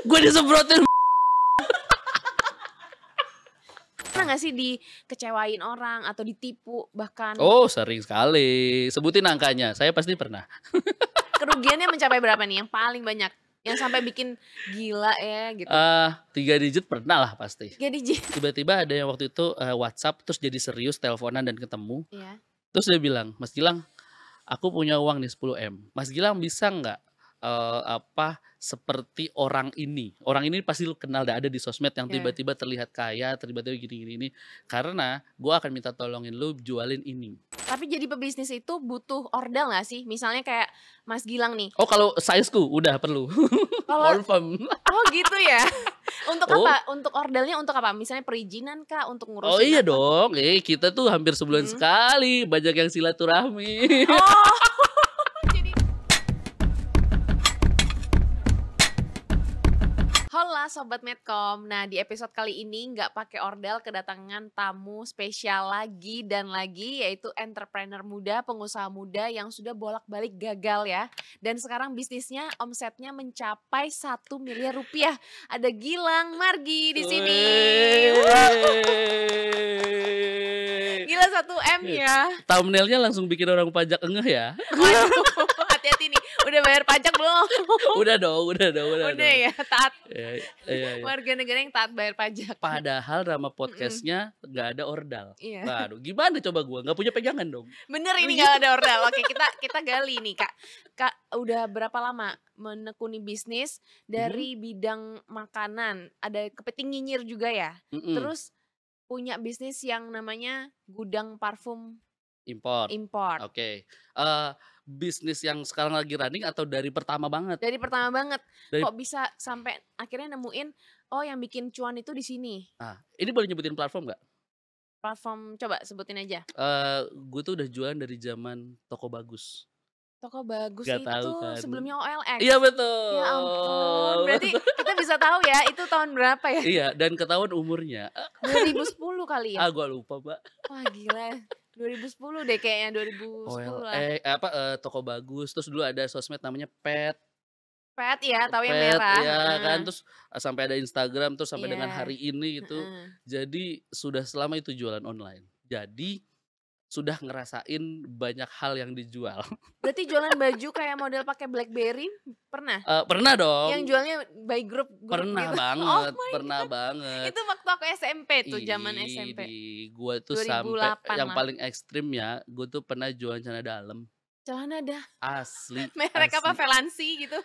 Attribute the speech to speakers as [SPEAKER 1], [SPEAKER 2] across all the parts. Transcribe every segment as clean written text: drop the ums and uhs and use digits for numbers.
[SPEAKER 1] Gue disemprotin.
[SPEAKER 2] Pernah gak sih dikecewain orang atau ditipu bahkan
[SPEAKER 1] Oh sering sekali. Sebutin angkanya, saya pasti pernah.
[SPEAKER 2] kerugiannya mencapai berapa nih yang paling banyak? Yang sampai bikin gila ya gitu.
[SPEAKER 1] 3 digit pernah lah pasti.
[SPEAKER 2] 3 digit.
[SPEAKER 1] Tiba-tiba ada yang waktu itu WhatsApp terus jadi serius teleponan dan ketemu.
[SPEAKER 2] Iya.
[SPEAKER 1] Terus dia bilang, Mas Gilang, aku punya uang nih 10M. Mas Gilang bisa nggak seperti orang ini? Orang ini pasti lu kenal, ada di sosmed yang
[SPEAKER 2] Iya.
[SPEAKER 1] tiba-tiba terlihat kaya, tiba-tiba gini-gini. Karena gue akan minta tolongin lu jualin ini.
[SPEAKER 2] Tapi jadi pebisnis itu butuh ordal gak sih? Misalnya kayak Mas Gilang nih.
[SPEAKER 1] Oh kalau sizeku udah perlu.
[SPEAKER 2] Kalau
[SPEAKER 1] Confirm.
[SPEAKER 2] oh gitu ya. Untuk
[SPEAKER 1] Oh.
[SPEAKER 2] apa? Untuk ordalnya untuk apa? Misalnya perizinan kah? Untuk ngurusin
[SPEAKER 1] Oh iya
[SPEAKER 2] apa?
[SPEAKER 1] dong, kita tuh hampir sebulan sekali banyak yang silaturahmi.
[SPEAKER 2] Oh. Jadi Hola Sobat Medcom. Nah di episode kali ini nggak pakai ordal, kedatangan tamu spesial lagi dan lagi, yaitu entrepreneur muda, pengusaha muda yang sudah bolak-balik gagal ya. Dan sekarang bisnisnya omsetnya mencapai 1 miliar rupiah. Ada Gilang Margi di sini. Gila 1M ya.
[SPEAKER 1] Thumbnailnya langsung bikin orang pajak ngeh ya.
[SPEAKER 2] Waduh, hati-hati nih. Udah bayar pajak belum?
[SPEAKER 1] Udah dong.
[SPEAKER 2] Udah ya, taat.
[SPEAKER 1] Iya.
[SPEAKER 2] Warga negara yang taat bayar pajak.
[SPEAKER 1] Padahal nama podcastnya nggak ada ordal.
[SPEAKER 2] Iya.
[SPEAKER 1] Waduh, gimana coba gua nggak punya pegangan dong.
[SPEAKER 2] Bener ini gak ada ordal. Oke, kita gali nih Kak. Kak udah berapa lama menekuni bisnis dari bidang makanan? Ada kepiting nyinyir juga ya. Terus punya bisnis yang namanya gudang parfum
[SPEAKER 1] Import.
[SPEAKER 2] import.
[SPEAKER 1] Oke. Bisnis yang sekarang lagi running atau dari pertama banget?
[SPEAKER 2] Dari pertama banget.
[SPEAKER 1] Dari-
[SPEAKER 2] Kok bisa sampai akhirnya nemuin oh yang bikin cuan itu di sini.
[SPEAKER 1] Nah, ini boleh nyebutin platform nggak?
[SPEAKER 2] Platform coba sebutin aja.
[SPEAKER 1] Gue tuh udah jualan dari zaman Toko Bagus.
[SPEAKER 2] Toko Bagus
[SPEAKER 1] Gak
[SPEAKER 2] itu
[SPEAKER 1] tahu kan.
[SPEAKER 2] sebelumnya OLX.
[SPEAKER 1] Iya betul.
[SPEAKER 2] Ya ampun. Berarti kita bisa tahu ya itu tahun berapa ya?
[SPEAKER 1] Iya, dan ketahuan umurnya.
[SPEAKER 2] 2010 kali ya?
[SPEAKER 1] Gue lupa, Mbak.
[SPEAKER 2] Wah gila. 2010 deh kayaknya 2010 lah.
[SPEAKER 1] Toko Bagus. Terus dulu ada sosmed namanya Pet.
[SPEAKER 2] Pet ya, tahu yang
[SPEAKER 1] Pet,
[SPEAKER 2] merah.
[SPEAKER 1] ya kan. Terus sampai ada Instagram, terus sampai
[SPEAKER 2] Iya.
[SPEAKER 1] dengan hari ini gitu. Jadi sudah selama itu jualan online. Jadi sudah ngerasain banyak hal yang dijual.
[SPEAKER 2] Berarti jualan baju kayak model pakai BlackBerry pernah?
[SPEAKER 1] Pernah dong.
[SPEAKER 2] Yang jualnya by grup
[SPEAKER 1] Pernah
[SPEAKER 2] gitu.
[SPEAKER 1] banget,
[SPEAKER 2] Oh my
[SPEAKER 1] pernah
[SPEAKER 2] God.
[SPEAKER 1] banget.
[SPEAKER 2] Itu waktu aku SMP tuh, zaman SMP.
[SPEAKER 1] Gua tuh
[SPEAKER 2] 2008
[SPEAKER 1] sampai yang
[SPEAKER 2] lah.
[SPEAKER 1] paling ekstrim ya, gue tuh pernah jualan celana dalam.
[SPEAKER 2] Celana dah.
[SPEAKER 1] Asli.
[SPEAKER 2] Merek apa?
[SPEAKER 1] asli.
[SPEAKER 2] Velansi gitu.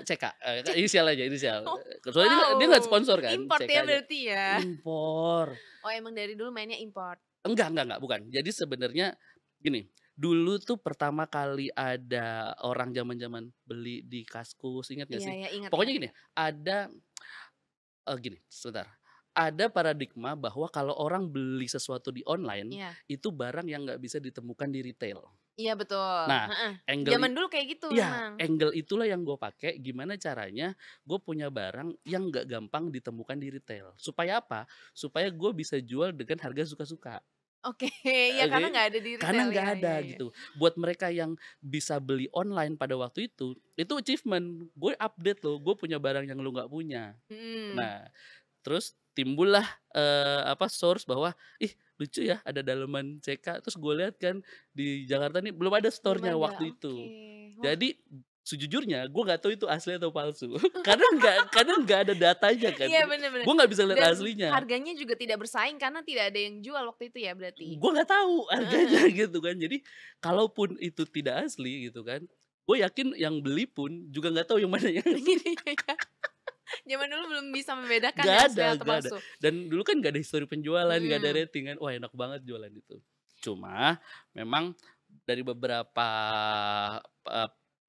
[SPEAKER 1] CK, inisial aja, inisial.
[SPEAKER 2] Oh,
[SPEAKER 1] Soalnya dia nggak sponsor kan.
[SPEAKER 2] Import
[SPEAKER 1] CK
[SPEAKER 2] ya
[SPEAKER 1] aja.
[SPEAKER 2] berarti ya.
[SPEAKER 1] Impor.
[SPEAKER 2] Oh emang dari dulu mainnya import.
[SPEAKER 1] Enggak, bukan. Jadi sebenarnya gini, dulu tuh pertama kali ada orang zaman-zaman beli di Kaskus, ingat gak sih?
[SPEAKER 2] Iya, ingat.
[SPEAKER 1] Pokoknya gini, ada gini, sebentar. Ada paradigma bahwa kalau orang beli sesuatu di online,
[SPEAKER 2] Iya.
[SPEAKER 1] itu barang yang nggak bisa ditemukan di retail.
[SPEAKER 2] Iya betul.
[SPEAKER 1] Nah, angle
[SPEAKER 2] Zaman dulu kayak gitu
[SPEAKER 1] Iya,
[SPEAKER 2] memang.
[SPEAKER 1] angle itulah yang gue pakai. Gimana caranya gue punya barang yang nggak gampang ditemukan di retail. Supaya apa? Supaya gue bisa jual dengan harga suka-suka.
[SPEAKER 2] Oke, ya karena
[SPEAKER 1] Oke.
[SPEAKER 2] nggak ada di retail.
[SPEAKER 1] Karena nggak
[SPEAKER 2] ya,
[SPEAKER 1] ada
[SPEAKER 2] ya, ya.
[SPEAKER 1] gitu. Buat mereka yang bisa beli online pada waktu itu achievement. Gue update loh, gue punya barang yang lu nggak punya. Nah, terus timbullah source bahwa lucu ya ada dalaman CK. Terus gue lihat kan di Jakarta nih belum ada store-nya
[SPEAKER 2] Belum ada,
[SPEAKER 1] waktu itu.
[SPEAKER 2] oke. Wah.
[SPEAKER 1] Jadi sejujurnya gue nggak tahu itu asli atau palsu. karena nggak ada datanya kan.
[SPEAKER 2] Iya benar-benar.
[SPEAKER 1] Gue nggak bisa lihat
[SPEAKER 2] Dan
[SPEAKER 1] aslinya.
[SPEAKER 2] harganya juga tidak bersaing karena tidak ada yang jual waktu itu ya berarti.
[SPEAKER 1] Gue nggak tahu harganya gitu kan. Jadi kalaupun itu tidak asli gitu kan, gue yakin yang beli pun juga nggak tahu yang mana yang asli.
[SPEAKER 2] Zaman dulu belum bisa membedakan
[SPEAKER 1] Nggak
[SPEAKER 2] yang asli
[SPEAKER 1] ada,
[SPEAKER 2] atau
[SPEAKER 1] nggak ada.
[SPEAKER 2] palsu.
[SPEAKER 1] Dan dulu kan nggak ada histori penjualan, nggak ada rating kan. Wah enak banget jualan itu. Cuma memang dari beberapa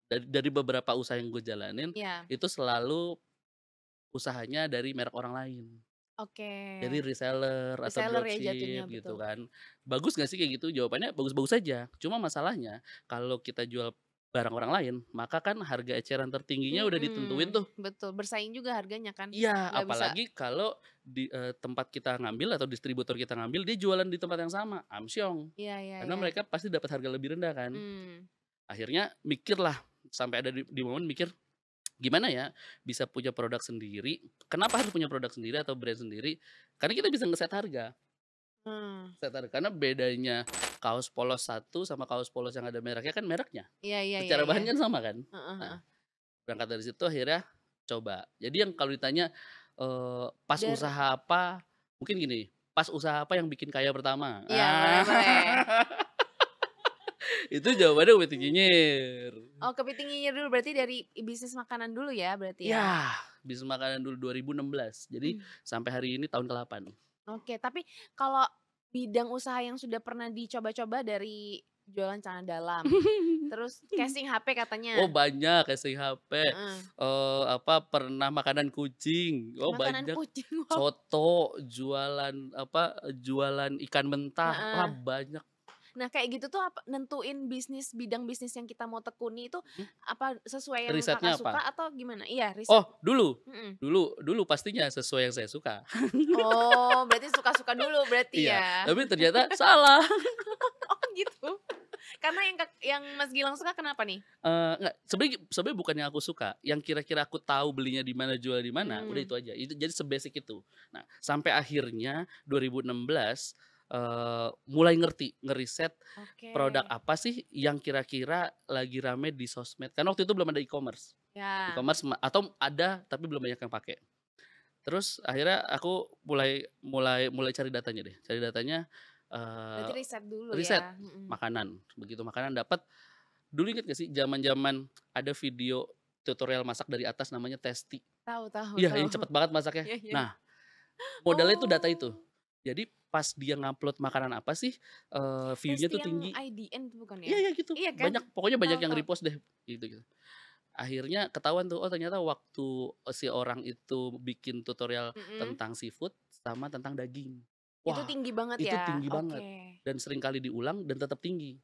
[SPEAKER 1] dari beberapa usaha yang gue jalanin,
[SPEAKER 2] Iya.
[SPEAKER 1] itu selalu usahanya dari merek orang lain.
[SPEAKER 2] Oke.
[SPEAKER 1] Jadi reseller atau
[SPEAKER 2] Reseller ya jatuhnya,
[SPEAKER 1] dropship gitu
[SPEAKER 2] betul.
[SPEAKER 1] kan. Bagus gak sih kayak gitu? Jawabannya bagus-bagus saja. Cuma masalahnya kalau kita jual barang orang lain, maka kan harga eceran tertingginya udah ditentuin tuh.
[SPEAKER 2] Betul, bersaing juga harganya kan.
[SPEAKER 1] Iya,
[SPEAKER 2] Nggak bisa.
[SPEAKER 1] apalagi kalau di tempat kita ngambil atau distributor kita ngambil, dia jualan di tempat yang sama, amsyong.
[SPEAKER 2] Iya.
[SPEAKER 1] Karena mereka pasti dapat harga lebih rendah kan.
[SPEAKER 2] Hmm.
[SPEAKER 1] Akhirnya mikirlah, sampai ada di momen mikir, Gimana ya bisa punya produk sendiri, kenapa harus punya produk sendiri atau brand sendiri, karena kita bisa ngeset harga.
[SPEAKER 2] Mmm,
[SPEAKER 1] Set harga, karena bedanya kaos polos satu sama kaos polos yang ada mereknya kan mereknya,
[SPEAKER 2] iya iya iya
[SPEAKER 1] secara
[SPEAKER 2] iya.
[SPEAKER 1] bahan kan sama kan.
[SPEAKER 2] Heeh
[SPEAKER 1] Nah,
[SPEAKER 2] heeh.
[SPEAKER 1] berangkat dari situ akhirnya coba. Jadi yang kalau ditanya, pas
[SPEAKER 2] Dar
[SPEAKER 1] usaha apa, mungkin gini, pas usaha apa yang bikin kaya pertama?
[SPEAKER 2] iya, boleh boleh.
[SPEAKER 1] Itu jawabannya Ubed Nyinyir.
[SPEAKER 2] Oh, kepiting nyinyir dulu, berarti dari bisnis makanan dulu ya, berarti ya?
[SPEAKER 1] Ya, bisnis makanan dulu 2016. Jadi sampai hari ini tahun ke-8.
[SPEAKER 2] Oke, tapi kalau bidang usaha yang sudah pernah dicoba-coba dari jualan celana dalam, terus casing HP
[SPEAKER 1] Oh
[SPEAKER 2] katanya,
[SPEAKER 1] banyak, casing HP,
[SPEAKER 2] heeh,
[SPEAKER 1] pernah makanan kucing, oh
[SPEAKER 2] makanan
[SPEAKER 1] banyak.
[SPEAKER 2] kucing, wow,
[SPEAKER 1] Soto, jualan ikan mentah, wah
[SPEAKER 2] heeh.
[SPEAKER 1] banyak.
[SPEAKER 2] Nah, kayak gitu tuh apa nentuin bidang bisnis yang kita mau tekuni itu
[SPEAKER 1] Mhm,
[SPEAKER 2] apa sesuai yang Kakak
[SPEAKER 1] risetnya
[SPEAKER 2] suka
[SPEAKER 1] apa?
[SPEAKER 2] atau gimana? Iya, riset.
[SPEAKER 1] Oh dulu
[SPEAKER 2] Mhm.
[SPEAKER 1] dulu dulu pastinya sesuai yang saya suka.
[SPEAKER 2] Oh, berarti suka-suka dulu berarti
[SPEAKER 1] Iya,
[SPEAKER 2] ya?
[SPEAKER 1] tapi ternyata salah.
[SPEAKER 2] Oh, gitu. Karena yang Mas Gilang suka kenapa nih?
[SPEAKER 1] Enggak, sebenarnya bukan yang aku suka, yang kira-kira aku tahu belinya di mana, jual di mana, udah
[SPEAKER 2] Mmm,
[SPEAKER 1] itu aja. Itu jadi se-basic itu. Nah, sampai akhirnya 2016, mulai ngerti, ngeriset
[SPEAKER 2] oke.
[SPEAKER 1] produk apa sih yang kira-kira lagi rame di sosmed, karena waktu itu belum ada e-commerce.
[SPEAKER 2] Ya,
[SPEAKER 1] E-commerce atau ada tapi belum banyak yang pakai. Terus akhirnya aku mulai mulai mulai cari datanya deh, cari datanya,
[SPEAKER 2] berarti
[SPEAKER 1] eee,
[SPEAKER 2] riset dulu
[SPEAKER 1] riset
[SPEAKER 2] ya? Mhm.
[SPEAKER 1] makanan. Begitu makanan dapat, dulu inget gak sih zaman-zaman ada video tutorial masak dari atas namanya Tasty.
[SPEAKER 2] Tahu tahu
[SPEAKER 1] Iya,
[SPEAKER 2] tahu.
[SPEAKER 1] yang cepet banget masaknya.
[SPEAKER 2] Iya iya.
[SPEAKER 1] Nah, modalnya itu data itu.
[SPEAKER 2] Oh,
[SPEAKER 1] Jadi pas dia ngupload makanan apa sih, view-nya
[SPEAKER 2] Tasty
[SPEAKER 1] tuh
[SPEAKER 2] yang
[SPEAKER 1] tinggi.
[SPEAKER 2] IDN itu bukan ya?
[SPEAKER 1] Iya iya gitu,
[SPEAKER 2] Iya kan?
[SPEAKER 1] banyak pokoknya banyak
[SPEAKER 2] Tahu
[SPEAKER 1] yang
[SPEAKER 2] tahu.
[SPEAKER 1] repost deh, gitu gitu. Akhirnya ketahuan tuh, oh ternyata waktu si orang itu bikin tutorial
[SPEAKER 2] Mhm.
[SPEAKER 1] tentang seafood sama tentang daging.
[SPEAKER 2] Itu
[SPEAKER 1] Wah,
[SPEAKER 2] tinggi banget
[SPEAKER 1] itu
[SPEAKER 2] ya?
[SPEAKER 1] tinggi banget
[SPEAKER 2] Oke.
[SPEAKER 1] dan sering kali diulang dan tetap tinggi.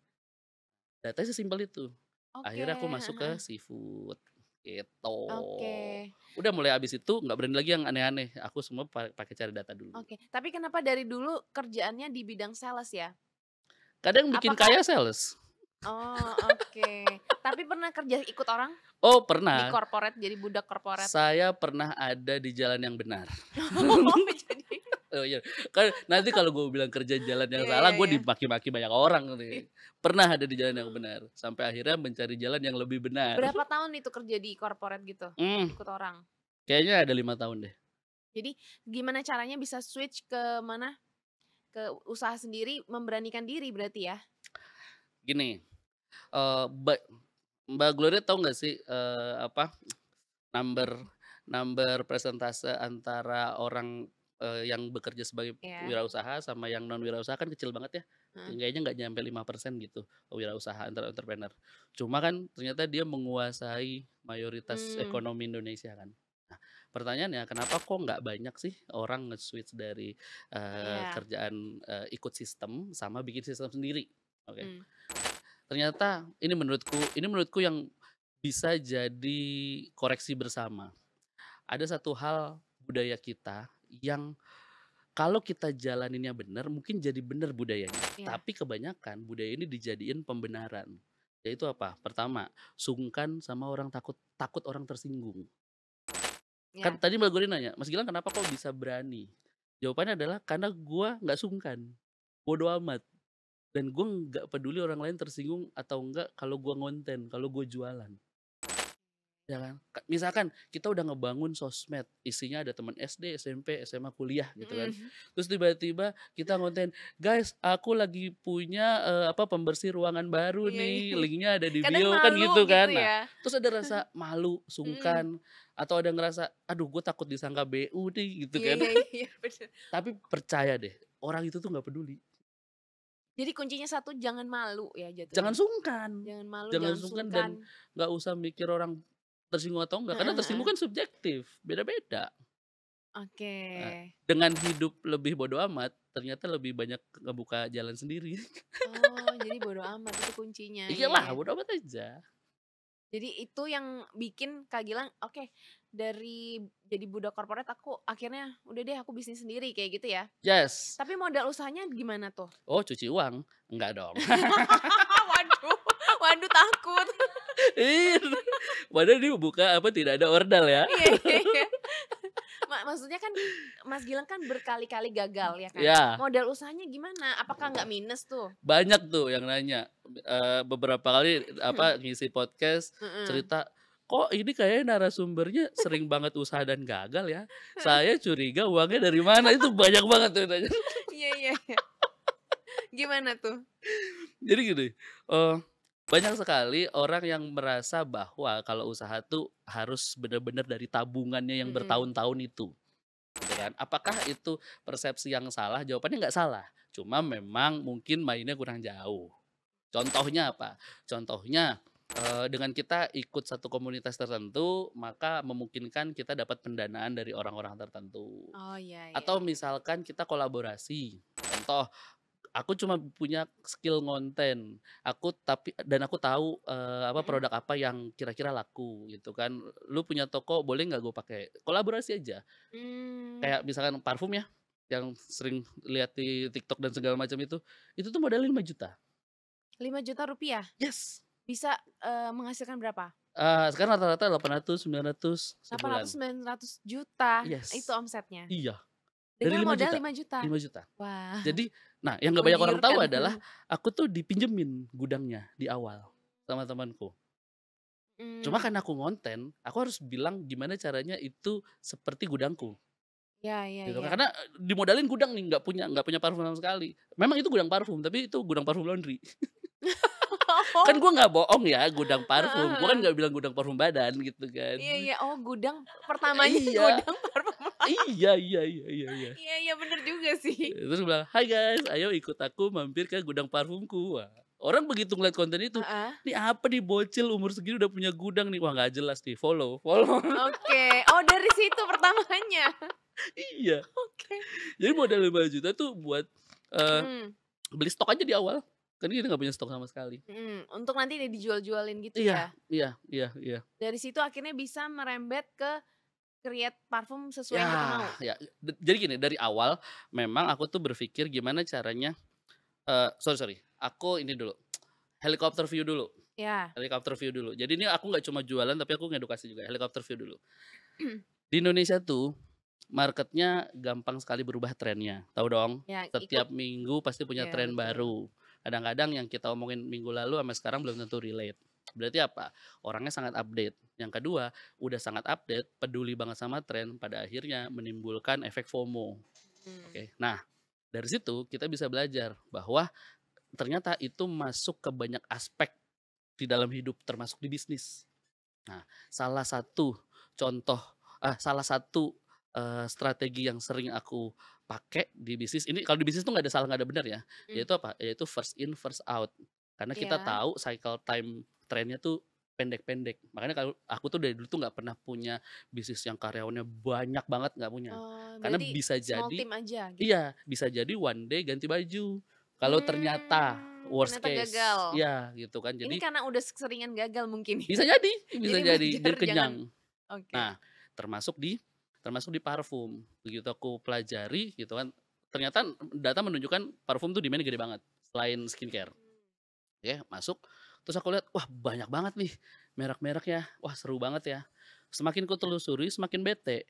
[SPEAKER 1] Datanya sesimpel itu.
[SPEAKER 2] Oke,
[SPEAKER 1] Akhirnya aku
[SPEAKER 2] heeh
[SPEAKER 1] masuk ke
[SPEAKER 2] heeh.
[SPEAKER 1] seafood, gitu.
[SPEAKER 2] Oke.
[SPEAKER 1] Udah mulai abis itu nggak berani lagi yang aneh-aneh, aku semua pakai cari data dulu.
[SPEAKER 2] Oke. Tapi kenapa dari dulu kerjaannya di bidang sales ya?
[SPEAKER 1] Kadang bikin
[SPEAKER 2] Apakah
[SPEAKER 1] kaya sales.
[SPEAKER 2] oh, oke. Tapi pernah kerja ikut orang?
[SPEAKER 1] Oh
[SPEAKER 2] Di
[SPEAKER 1] pernah,
[SPEAKER 2] corporate, jadi budak corporate?
[SPEAKER 1] saya pernah ada di jalan yang benar.
[SPEAKER 2] Oh, jadi
[SPEAKER 1] Oh iya, kan nanti kalau gue bilang kerja jalan yang
[SPEAKER 2] iya
[SPEAKER 1] salah,
[SPEAKER 2] iya
[SPEAKER 1] gue
[SPEAKER 2] iya.
[SPEAKER 1] dimaki-maki banyak orang nih. Pernah ada di jalan yang benar, sampai akhirnya mencari jalan yang lebih benar.
[SPEAKER 2] Berapa tahun itu kerja di corporate gitu?
[SPEAKER 1] Mmm,
[SPEAKER 2] Ikut orang?
[SPEAKER 1] kayaknya ada 5 tahun deh.
[SPEAKER 2] Jadi gimana caranya bisa switch ke mana? Ke usaha sendiri, memberanikan diri berarti ya?
[SPEAKER 1] Gini, eee, ba Mbak Gloria tahu nggak sih, number number persentase antara orang, yang bekerja sebagai
[SPEAKER 2] Iya,
[SPEAKER 1] wirausaha sama yang non wirausaha kan kecil banget ya,
[SPEAKER 2] heeh.
[SPEAKER 1] yang kayaknya nggak nyampe 5% gitu, wirausaha antara entrepreneur. Cuma kan ternyata dia menguasai mayoritas
[SPEAKER 2] Mmm,
[SPEAKER 1] ekonomi Indonesia kan. Nah, pertanyaannya kenapa kok nggak banyak sih orang nge-switch dari,
[SPEAKER 2] iya,
[SPEAKER 1] kerjaan, ikut sistem sama bikin sistem sendiri, oke.
[SPEAKER 2] mmm,
[SPEAKER 1] Ternyata ini menurutku yang bisa jadi koreksi bersama. Ada satu hal budaya kita yang kalau kita jalaninnya benar, mungkin jadi benar budayanya.
[SPEAKER 2] iya,
[SPEAKER 1] Tapi kebanyakan budaya ini dijadiin pembenaran. Yaitu apa? Pertama, sungkan sama orang takut takut orang tersinggung. Kan
[SPEAKER 2] iya.
[SPEAKER 1] tadi Mbak Gori nanya, "Mas Gilang kenapa kok bisa berani?" Jawabannya adalah karena gua nggak sungkan, bodo amat. Dan gue nggak peduli orang lain tersinggung atau enggak kalau gua ngonten, kalau gue jualan. Ya kan? Misalkan kita udah ngebangun sosmed, isinya ada teman SD, SMP, SMA, kuliah gitu kan.
[SPEAKER 2] Mhm.
[SPEAKER 1] Terus tiba-tiba kita ngonten, "Guys, aku lagi punya, pembersih ruangan baru
[SPEAKER 2] Iya iya.
[SPEAKER 1] nih, linknya ada di
[SPEAKER 2] Kadang
[SPEAKER 1] bio," kan
[SPEAKER 2] malu
[SPEAKER 1] gitu
[SPEAKER 2] gitu
[SPEAKER 1] kan. Nah,
[SPEAKER 2] ya?
[SPEAKER 1] terus ada rasa malu,
[SPEAKER 2] Mhm.
[SPEAKER 1] sungkan, atau ada ngerasa, "Aduh gue takut disangka BU nih," gitu
[SPEAKER 2] Iya
[SPEAKER 1] kan.
[SPEAKER 2] iya iya, bener.
[SPEAKER 1] Tapi percaya deh, orang itu tuh nggak peduli.
[SPEAKER 2] Jadi kuncinya satu, jangan malu ya
[SPEAKER 1] Jangan
[SPEAKER 2] jatuhnya?
[SPEAKER 1] sungkan,
[SPEAKER 2] Jangan malu,
[SPEAKER 1] jangan
[SPEAKER 2] jangan
[SPEAKER 1] sungkan dan
[SPEAKER 2] sungkan.
[SPEAKER 1] nggak usah mikir orang tersinggung atau enggak, karena
[SPEAKER 2] Heeh
[SPEAKER 1] tersinggung
[SPEAKER 2] heeh.
[SPEAKER 1] kan subjektif, beda-beda.
[SPEAKER 2] Oke.
[SPEAKER 1] Dengan hidup lebih bodo amat, ternyata lebih banyak ngebuka jalan sendiri.
[SPEAKER 2] Oh, jadi bodo amat itu kuncinya, iya
[SPEAKER 1] Iyalah,
[SPEAKER 2] iya.
[SPEAKER 1] bodo amat aja.
[SPEAKER 2] Jadi itu yang bikin Kak Gilang, oke, dari jadi budak korporat aku akhirnya udah deh aku bisnis sendiri kayak gitu ya?
[SPEAKER 1] Yes.
[SPEAKER 2] Tapi modal usahanya gimana tuh?
[SPEAKER 1] Oh, cuci uang? Enggak dong.
[SPEAKER 2] Waduh Waduh takut.
[SPEAKER 1] Padahal dia buka tidak ada ordal ya.
[SPEAKER 2] Iya iya iya. Maksudnya kan Mas Gilang kan berkali-kali gagal ya kan.
[SPEAKER 1] Ya,
[SPEAKER 2] Modal usahanya gimana? Apakah nggak minus tuh?
[SPEAKER 1] banyak tuh yang nanya. Beberapa kali ngisi podcast
[SPEAKER 2] Heeh.
[SPEAKER 1] cerita, "Kok ini kayaknya narasumbernya sering banget usaha dan gagal ya? Saya curiga uangnya dari mana?" Itu banyak banget tuh yang nanya.
[SPEAKER 2] Iya iya iya. Gimana tuh?
[SPEAKER 1] Jadi gini, eee, banyak sekali orang yang merasa bahwa kalau usaha tuh harus benar-benar dari tabungannya yang
[SPEAKER 2] Mhm.
[SPEAKER 1] bertahun-tahun itu, gitu kan. Apakah itu persepsi yang salah? Jawabannya nggak salah, cuma memang mungkin mainnya kurang jauh. Contohnya apa? Contohnya, dengan kita ikut satu komunitas tertentu, maka memungkinkan kita dapat pendanaan dari orang-orang tertentu.
[SPEAKER 2] Oh iya iya
[SPEAKER 1] Atau
[SPEAKER 2] iya.
[SPEAKER 1] misalkan kita kolaborasi, contoh, aku cuma punya skill ngonten, aku tahu,
[SPEAKER 2] Mhm.
[SPEAKER 1] produk apa yang kira-kira laku gitu kan. Lu punya toko boleh nggak gue pakai? Kolaborasi aja.
[SPEAKER 2] Mmm,
[SPEAKER 1] Kayak misalkan parfum ya, yang sering lihat di TikTok dan segala macam itu tuh modalnya 5 juta.
[SPEAKER 2] Rp5.000.000
[SPEAKER 1] Yes,
[SPEAKER 2] bisa, menghasilkan berapa?
[SPEAKER 1] sekarang rata-rata 800, 900 sebulan.
[SPEAKER 2] 800.000.000-900.000.000 itu
[SPEAKER 1] Yes,
[SPEAKER 2] omsetnya?
[SPEAKER 1] iya, dari
[SPEAKER 2] Dengan
[SPEAKER 1] lima
[SPEAKER 2] modal
[SPEAKER 1] juta,
[SPEAKER 2] 5 juta.
[SPEAKER 1] 5 juta.
[SPEAKER 2] Wah,
[SPEAKER 1] Jadi, nah yang nggak banyak orang tahu
[SPEAKER 2] menggiurkan.
[SPEAKER 1] adalah aku tuh dipinjemin gudangnya di awal sama temanku. Cuma
[SPEAKER 2] Mmm,
[SPEAKER 1] karena aku ngonten, aku harus bilang gimana caranya itu seperti gudangku,
[SPEAKER 2] iya iya
[SPEAKER 1] gitu kan.
[SPEAKER 2] iya.
[SPEAKER 1] Karena, dimodalin gudang nih, nggak punya parfum sama sekali. Memang itu gudang parfum, tapi itu gudang parfum laundry. Kan
[SPEAKER 2] Oh,
[SPEAKER 1] gua nggak bohong ya, gudang
[SPEAKER 2] heeh
[SPEAKER 1] parfum, gua kan
[SPEAKER 2] heeh.
[SPEAKER 1] nggak bilang gudang parfum badan, gitu kan.
[SPEAKER 2] Iya iya, oh gudang pertamanya
[SPEAKER 1] Iya,
[SPEAKER 2] gudang parfum.
[SPEAKER 1] iya iya iya iya iya.
[SPEAKER 2] Iya iya, bener juga sih.
[SPEAKER 1] Terus bilang, "Hai guys, ayo ikut aku mampir ke gudang parfumku." Wah, orang begitu ngeliat konten itu,
[SPEAKER 2] Heeh,
[SPEAKER 1] "Nih apa nih bocil umur segini udah punya gudang nih." Wah nggak jelas nih, follow follow.
[SPEAKER 2] oke. Oh dari situ pertamanya?
[SPEAKER 1] Iya,
[SPEAKER 2] Oke.
[SPEAKER 1] jadi modal 5 juta tuh buat, eee,
[SPEAKER 2] Mhm
[SPEAKER 1] beli stok aja di awal, kan kita nggak punya stok sama sekali.
[SPEAKER 2] mhm, untuk nanti dijual-jualin gitu
[SPEAKER 1] Iya
[SPEAKER 2] ya?
[SPEAKER 1] iya iya iya.
[SPEAKER 2] Dari situ akhirnya bisa merembet ke create parfum sesuai
[SPEAKER 1] Ya
[SPEAKER 2] yang kita mau?
[SPEAKER 1] ya, jadi gini, dari awal memang aku tuh berpikir gimana caranya, sorry sorry, aku ini dulu, helikopter view dulu.
[SPEAKER 2] Ya.
[SPEAKER 1] Helikopter view dulu. Jadi ini aku nggak cuma jualan, tapi aku ngedukasi juga, helikopter view dulu. Di Indonesia tuh, marketnya gampang sekali berubah trennya, tahu dong?
[SPEAKER 2] Ya ikut
[SPEAKER 1] Setiap minggu pasti punya
[SPEAKER 2] ya
[SPEAKER 1] tren
[SPEAKER 2] betul.
[SPEAKER 1] baru. Kadang-kadang yang kita omongin minggu lalu sampai sekarang belum tentu relate. Berarti apa? Orangnya sangat update. Yang kedua, udah sangat update, peduli banget sama tren, pada akhirnya menimbulkan efek FOMO.
[SPEAKER 2] Mmm,
[SPEAKER 1] Oke. Nah, dari situ kita bisa belajar bahwa ternyata itu masuk ke banyak aspek di dalam hidup, termasuk di bisnis. Nah, salah satu contoh salah satu, strategi yang sering aku pakai di bisnis ini, kalau di bisnis tuh nggak ada salah, nggak ada benar ya,
[SPEAKER 2] mhm,
[SPEAKER 1] yaitu apa, yaitu first in first out. Karena kita
[SPEAKER 2] iya.
[SPEAKER 1] tahu cycle time trennya tuh pendek-pendek. Makanya kalau aku tuh dari dulu tuh nggak pernah punya bisnis yang karyawannya banyak banget, nggak punya.
[SPEAKER 2] Oh,
[SPEAKER 1] Karena
[SPEAKER 2] berarti
[SPEAKER 1] bisa
[SPEAKER 2] small
[SPEAKER 1] jadi,
[SPEAKER 2] team aja gitu?
[SPEAKER 1] iya, bisa jadi one day ganti baju. Kalau ternyata worst
[SPEAKER 2] Ternyata gagal.
[SPEAKER 1] case, iya gitu kan.
[SPEAKER 2] Ini
[SPEAKER 1] Jadi
[SPEAKER 2] karena udah keseringan gagal mungkin ya?
[SPEAKER 1] bisa jadi bisa
[SPEAKER 2] Jadi
[SPEAKER 1] jadi,
[SPEAKER 2] belajar
[SPEAKER 1] jadi
[SPEAKER 2] jangan
[SPEAKER 1] kenyang.
[SPEAKER 2] oke.
[SPEAKER 1] Nah, termasuk di parfum. Begitu aku pelajari gitu kan, ternyata data menunjukkan parfum tuh demand-nya gede banget, selain skincare. Ya masuk, terus aku lihat, wah banyak banget nih merek-merek ya, wah seru banget ya. Semakin ku telusuri semakin bete.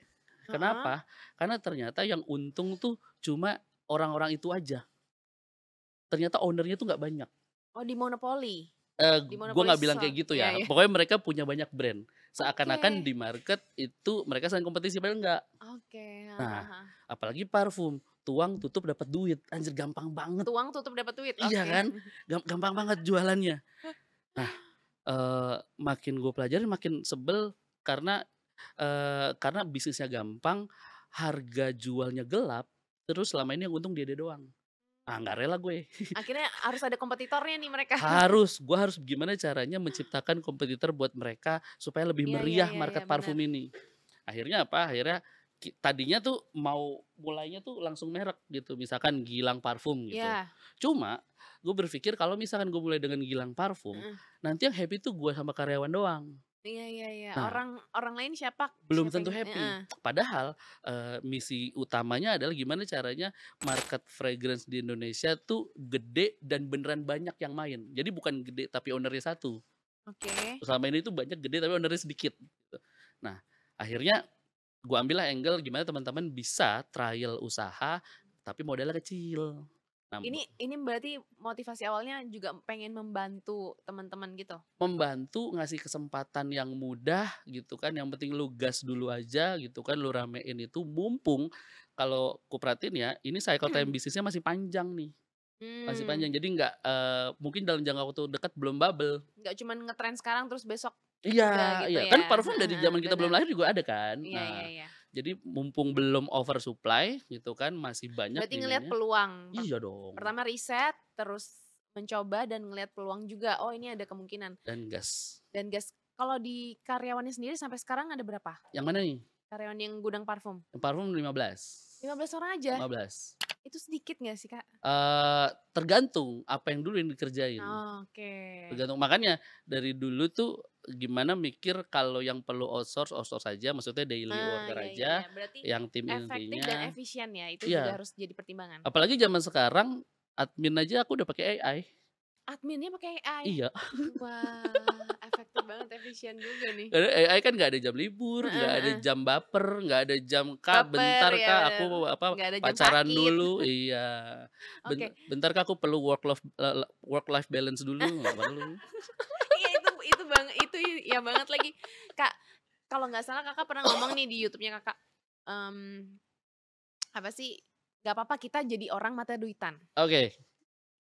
[SPEAKER 2] Heeh.
[SPEAKER 1] Kenapa? Karena ternyata yang untung tuh cuma orang-orang itu aja, ternyata owner-nya tuh nggak banyak.
[SPEAKER 2] Oh dimonopoli?
[SPEAKER 1] Gua
[SPEAKER 2] Dimonopoli
[SPEAKER 1] nggak bilang kayak gitu
[SPEAKER 2] iya
[SPEAKER 1] ya,
[SPEAKER 2] iya.
[SPEAKER 1] pokoknya mereka punya banyak brand, seakan-akan
[SPEAKER 2] Oke
[SPEAKER 1] di market itu mereka saling kompetisi, padahal enggak.
[SPEAKER 2] oke, heeh
[SPEAKER 1] Nah,
[SPEAKER 2] heeh.
[SPEAKER 1] apalagi parfum, tuang, tutup, dapat duit, anjir gampang banget.
[SPEAKER 2] Tuang tutup dapat duit,
[SPEAKER 1] Iya
[SPEAKER 2] oke.
[SPEAKER 1] kan? Gampang banget jualannya. Nah, makin gue pelajarin makin sebel karena, karena bisnisnya gampang, harga jualnya gelap, terus selama ini yang untung dia doang. Ah, nggak rela gue.
[SPEAKER 2] Akhirnya harus ada kompetitornya nih mereka.
[SPEAKER 1] Gua harus gimana caranya menciptakan kompetitor buat mereka supaya lebih
[SPEAKER 2] Iya iya
[SPEAKER 1] meriah
[SPEAKER 2] iya iya,
[SPEAKER 1] market parfum
[SPEAKER 2] bener.
[SPEAKER 1] ini. Akhirnya apa, akhirnya tadinya tuh mau mulainya tuh langsung merek gitu, misalkan Gilang Parfum gitu.
[SPEAKER 2] Iya,
[SPEAKER 1] Cuma gue berpikir kalau misalkan gue mulai dengan Gilang Parfum,
[SPEAKER 2] heeh.
[SPEAKER 1] nanti yang happy tuh gue sama karyawan doang.
[SPEAKER 2] Iya iya iya.
[SPEAKER 1] Nah,
[SPEAKER 2] Orang orang lain siapa
[SPEAKER 1] belum
[SPEAKER 2] siapa
[SPEAKER 1] tentu
[SPEAKER 2] yang
[SPEAKER 1] happy.
[SPEAKER 2] heeh.
[SPEAKER 1] Padahal, misi utamanya adalah gimana caranya market fragrance di Indonesia tuh gede dan beneran banyak yang main. Jadi bukan gede tapi owner-nya satu.
[SPEAKER 2] Oke.
[SPEAKER 1] Selama ini tuh banyak gede tapi owner-nya sedikit, gitu. Nah, akhirnya gua ambillah angle gimana teman-teman bisa trial usaha tapi modalnya kecil. Nah,
[SPEAKER 2] Ini berarti motivasi awalnya juga pengen membantu teman-teman gitu?
[SPEAKER 1] membantu ngasih kesempatan yang mudah gitu kan, yang penting lu gas dulu aja gitu kan, lu ramein itu mumpung kalau kuperhatiin ya, ini cycle time bisnisnya masih panjang nih, masih
[SPEAKER 2] Mmm,
[SPEAKER 1] panjang. Jadi nggak, mungkin dalam jangka waktu dekat belum bubble.
[SPEAKER 2] nggak cuman ngetren sekarang terus besok
[SPEAKER 1] Iya,
[SPEAKER 2] udah gitu
[SPEAKER 1] iya, kan
[SPEAKER 2] ya?
[SPEAKER 1] parfum
[SPEAKER 2] Heeh
[SPEAKER 1] dari
[SPEAKER 2] heeh,
[SPEAKER 1] zaman kita belum
[SPEAKER 2] bener.
[SPEAKER 1] lahir juga ada kan.
[SPEAKER 2] Iya iya
[SPEAKER 1] Nah,
[SPEAKER 2] iya.
[SPEAKER 1] jadi mumpung belum oversupply gitu kan, masih banyak
[SPEAKER 2] Berarti ngelihat
[SPEAKER 1] demand-nya.
[SPEAKER 2] peluang.
[SPEAKER 1] Iya dong,
[SPEAKER 2] Pertama riset, terus mencoba dan ngelihat peluang juga, oh ini ada kemungkinan.
[SPEAKER 1] dan gas.
[SPEAKER 2] Dan gas kalau di karyawannya sendiri sampai sekarang ada berapa?
[SPEAKER 1] Yang mana nih?
[SPEAKER 2] Karyawan yang gudang parfum?
[SPEAKER 1] Yang parfum 15,
[SPEAKER 2] 15 orang aja?
[SPEAKER 1] 15.
[SPEAKER 2] Itu sedikit nggak sih, Kak?
[SPEAKER 1] Tergantung apa yang dulu yang dikerjain,
[SPEAKER 2] Oke.
[SPEAKER 1] tergantung. Makanya dari dulu tuh gimana mikir kalau yang perlu outsource, outsource aja, maksudnya daily
[SPEAKER 2] Ah,
[SPEAKER 1] order
[SPEAKER 2] ya ya
[SPEAKER 1] aja,
[SPEAKER 2] ya. Berarti
[SPEAKER 1] yang tim
[SPEAKER 2] efektif dan
[SPEAKER 1] intinya
[SPEAKER 2] efisien ya, itu juga
[SPEAKER 1] iya,
[SPEAKER 2] harus jadi pertimbangan.
[SPEAKER 1] apalagi zaman sekarang admin aja aku udah pakai AI.
[SPEAKER 2] Adminnya pakai AI?
[SPEAKER 1] Iya,
[SPEAKER 2] Wah, efektif banget, efisien juga nih.
[SPEAKER 1] karena AI kan nggak ada jam libur,
[SPEAKER 2] Heeh
[SPEAKER 1] nggak ada
[SPEAKER 2] heeh.
[SPEAKER 1] jam baper, nggak ada jam, "Kak,
[SPEAKER 2] Baper,
[SPEAKER 1] bentar
[SPEAKER 2] ya
[SPEAKER 1] Kak,
[SPEAKER 2] bener.
[SPEAKER 1] aku apa,
[SPEAKER 2] Nggak ada jam
[SPEAKER 1] pacaran
[SPEAKER 2] sakit.
[SPEAKER 1] dulu." Iya,
[SPEAKER 2] Oke.
[SPEAKER 1] "Bentar Kak, aku perlu work life balance dulu." Nggak perlu.
[SPEAKER 2] Iya itu itu ya banget lagi. Kak, kalau nggak salah Kakak pernah ngomong nih di YouTube-nya Kakak, mmm, apa sih, "Nggak apa-apa kita jadi orang mata duitan."
[SPEAKER 1] Oke,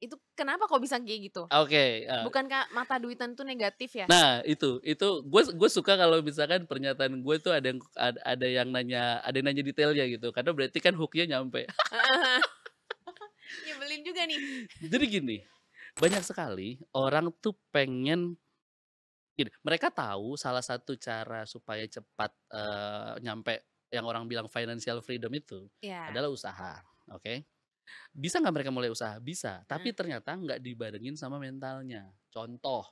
[SPEAKER 2] Itu kenapa kok bisa kayak gitu?
[SPEAKER 1] oke,
[SPEAKER 2] Bukankah mata duitan tuh negatif ya?
[SPEAKER 1] nah, itu gue suka kalau misalkan pernyataan gue tuh ada yang nanya detailnya gitu, karena berarti kan hook-nya nyampe.
[SPEAKER 2] Heeh. Nyebelin juga nih.
[SPEAKER 1] Jadi gini, banyak sekali orang tuh pengen gini, mereka tahu salah satu cara supaya cepat, nyampe yang orang bilang financial freedom itu
[SPEAKER 2] Iya,
[SPEAKER 1] adalah usaha, oke? Bisa nggak mereka mulai usaha? Bisa, tapi
[SPEAKER 2] heeh.
[SPEAKER 1] ternyata nggak dibarengin sama mentalnya. Contoh,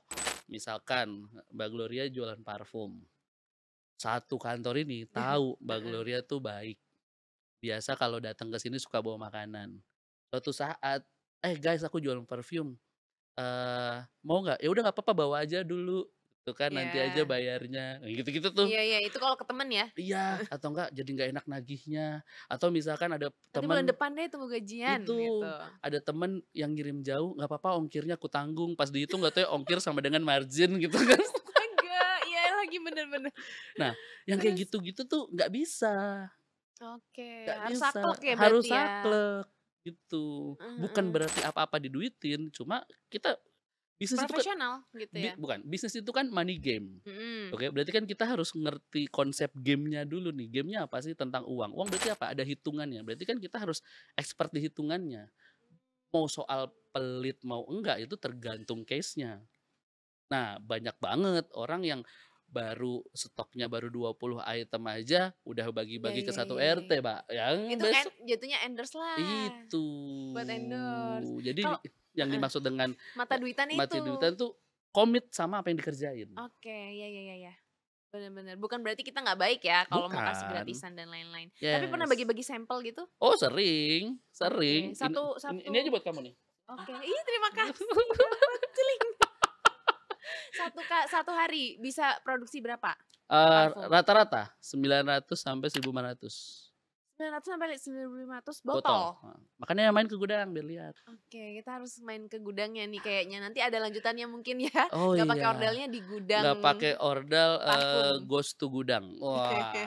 [SPEAKER 1] misalkan Mbak Gloria jualan parfum. Satu kantor ini tahu Mbak
[SPEAKER 2] Heeh.
[SPEAKER 1] Gloria tuh baik. Biasa kalau datang ke sini suka bawa makanan. Suatu saat, "Eh guys, aku jualan parfum, mau nggak?" "Ya udah nggak apa-apa, bawa aja dulu," gitu kan, "nanti aja
[SPEAKER 2] Iya.
[SPEAKER 1] bayarnya." Kayak gitu-gitu tuh.
[SPEAKER 2] Iya iya, itu kalau ke temen ya?
[SPEAKER 1] Iya, atau enggak jadi nggak enak nagihnya. Atau misalkan ada
[SPEAKER 2] "Nanti bulan
[SPEAKER 1] temen
[SPEAKER 2] depan deh tunggu gajian," gitu.
[SPEAKER 1] itu, ada temen yang ngirim jauh, "Nggak apa-apa ongkirnya aku tanggung." Pas dihitung nggak tahu ya ongkir sama dengan margin gitu kan.
[SPEAKER 2] Astaga, iya lagi, bener bener.
[SPEAKER 1] Nah, yang kayak
[SPEAKER 2] Terus?
[SPEAKER 1] gitu-gitu tuh
[SPEAKER 2] Oke,
[SPEAKER 1] nggak
[SPEAKER 2] harus
[SPEAKER 1] bisa,
[SPEAKER 2] saklek ya
[SPEAKER 1] harus
[SPEAKER 2] berarti ya?
[SPEAKER 1] saklek, gitu.
[SPEAKER 2] Heeh
[SPEAKER 1] Bukan
[SPEAKER 2] heeh.
[SPEAKER 1] berarti apa-apa diduitin, cuma kita bisnis itu kan
[SPEAKER 2] Profesional gitu ya?
[SPEAKER 1] bukan, bisnis itu kan money game,
[SPEAKER 2] Mhm.
[SPEAKER 1] oke? Berarti kan kita harus ngerti konsep game-nya dulu nih, game-nya apa sih? Tentang uang. Uang berarti apa? Ada hitungannya, berarti kan kita harus expert di hitungannya. Mau soal pelit mau enggak itu tergantung case-nya. Nah, banyak banget orang yang stoknya baru 20 item aja udah
[SPEAKER 2] Iya
[SPEAKER 1] bagi-bagi ke
[SPEAKER 2] iya
[SPEAKER 1] satu
[SPEAKER 2] iya iya.
[SPEAKER 1] RT, Pak, yang
[SPEAKER 2] Itu
[SPEAKER 1] besok
[SPEAKER 2] jatuhnya endorse lah,
[SPEAKER 1] itu.
[SPEAKER 2] buat endorse.
[SPEAKER 1] Jadi
[SPEAKER 2] Kalau
[SPEAKER 1] yang
[SPEAKER 2] heeh,
[SPEAKER 1] dimaksud dengan,
[SPEAKER 2] mata duitan itu.
[SPEAKER 1] mati duitan tuh komit sama apa yang dikerjain.
[SPEAKER 2] Oke, ya ya ya ya. Bener bener. Bukan berarti kita nggak baik ya kalau mau kasih
[SPEAKER 1] Bukan,
[SPEAKER 2] gratisan dan lainlain. Tapi pernah
[SPEAKER 1] yes.
[SPEAKER 2] bagi-bagi sampel gitu?
[SPEAKER 1] Oh sering,
[SPEAKER 2] Oke,
[SPEAKER 1] sering.
[SPEAKER 2] satu
[SPEAKER 1] Ini aja
[SPEAKER 2] satu
[SPEAKER 1] buat kamu nih.
[SPEAKER 2] oke. Ih, terima kasih banget, celing. Satu hari bisa produksi berapa parfum?
[SPEAKER 1] Rata-rata 900 sampai 1.500
[SPEAKER 2] 900 sampai 1.500
[SPEAKER 1] botol,
[SPEAKER 2] botol?
[SPEAKER 1] makanya main ke gudang biar lihat.
[SPEAKER 2] Oke, kita harus main ke gudangnya nih kayaknya. Nanti ada lanjutannya mungkin ya,
[SPEAKER 1] Oh
[SPEAKER 2] nggak pakai
[SPEAKER 1] iya,
[SPEAKER 2] ordelnya di gudang
[SPEAKER 1] nggak pakai ordal,
[SPEAKER 2] parfum.
[SPEAKER 1] ghost to gudang. Wah.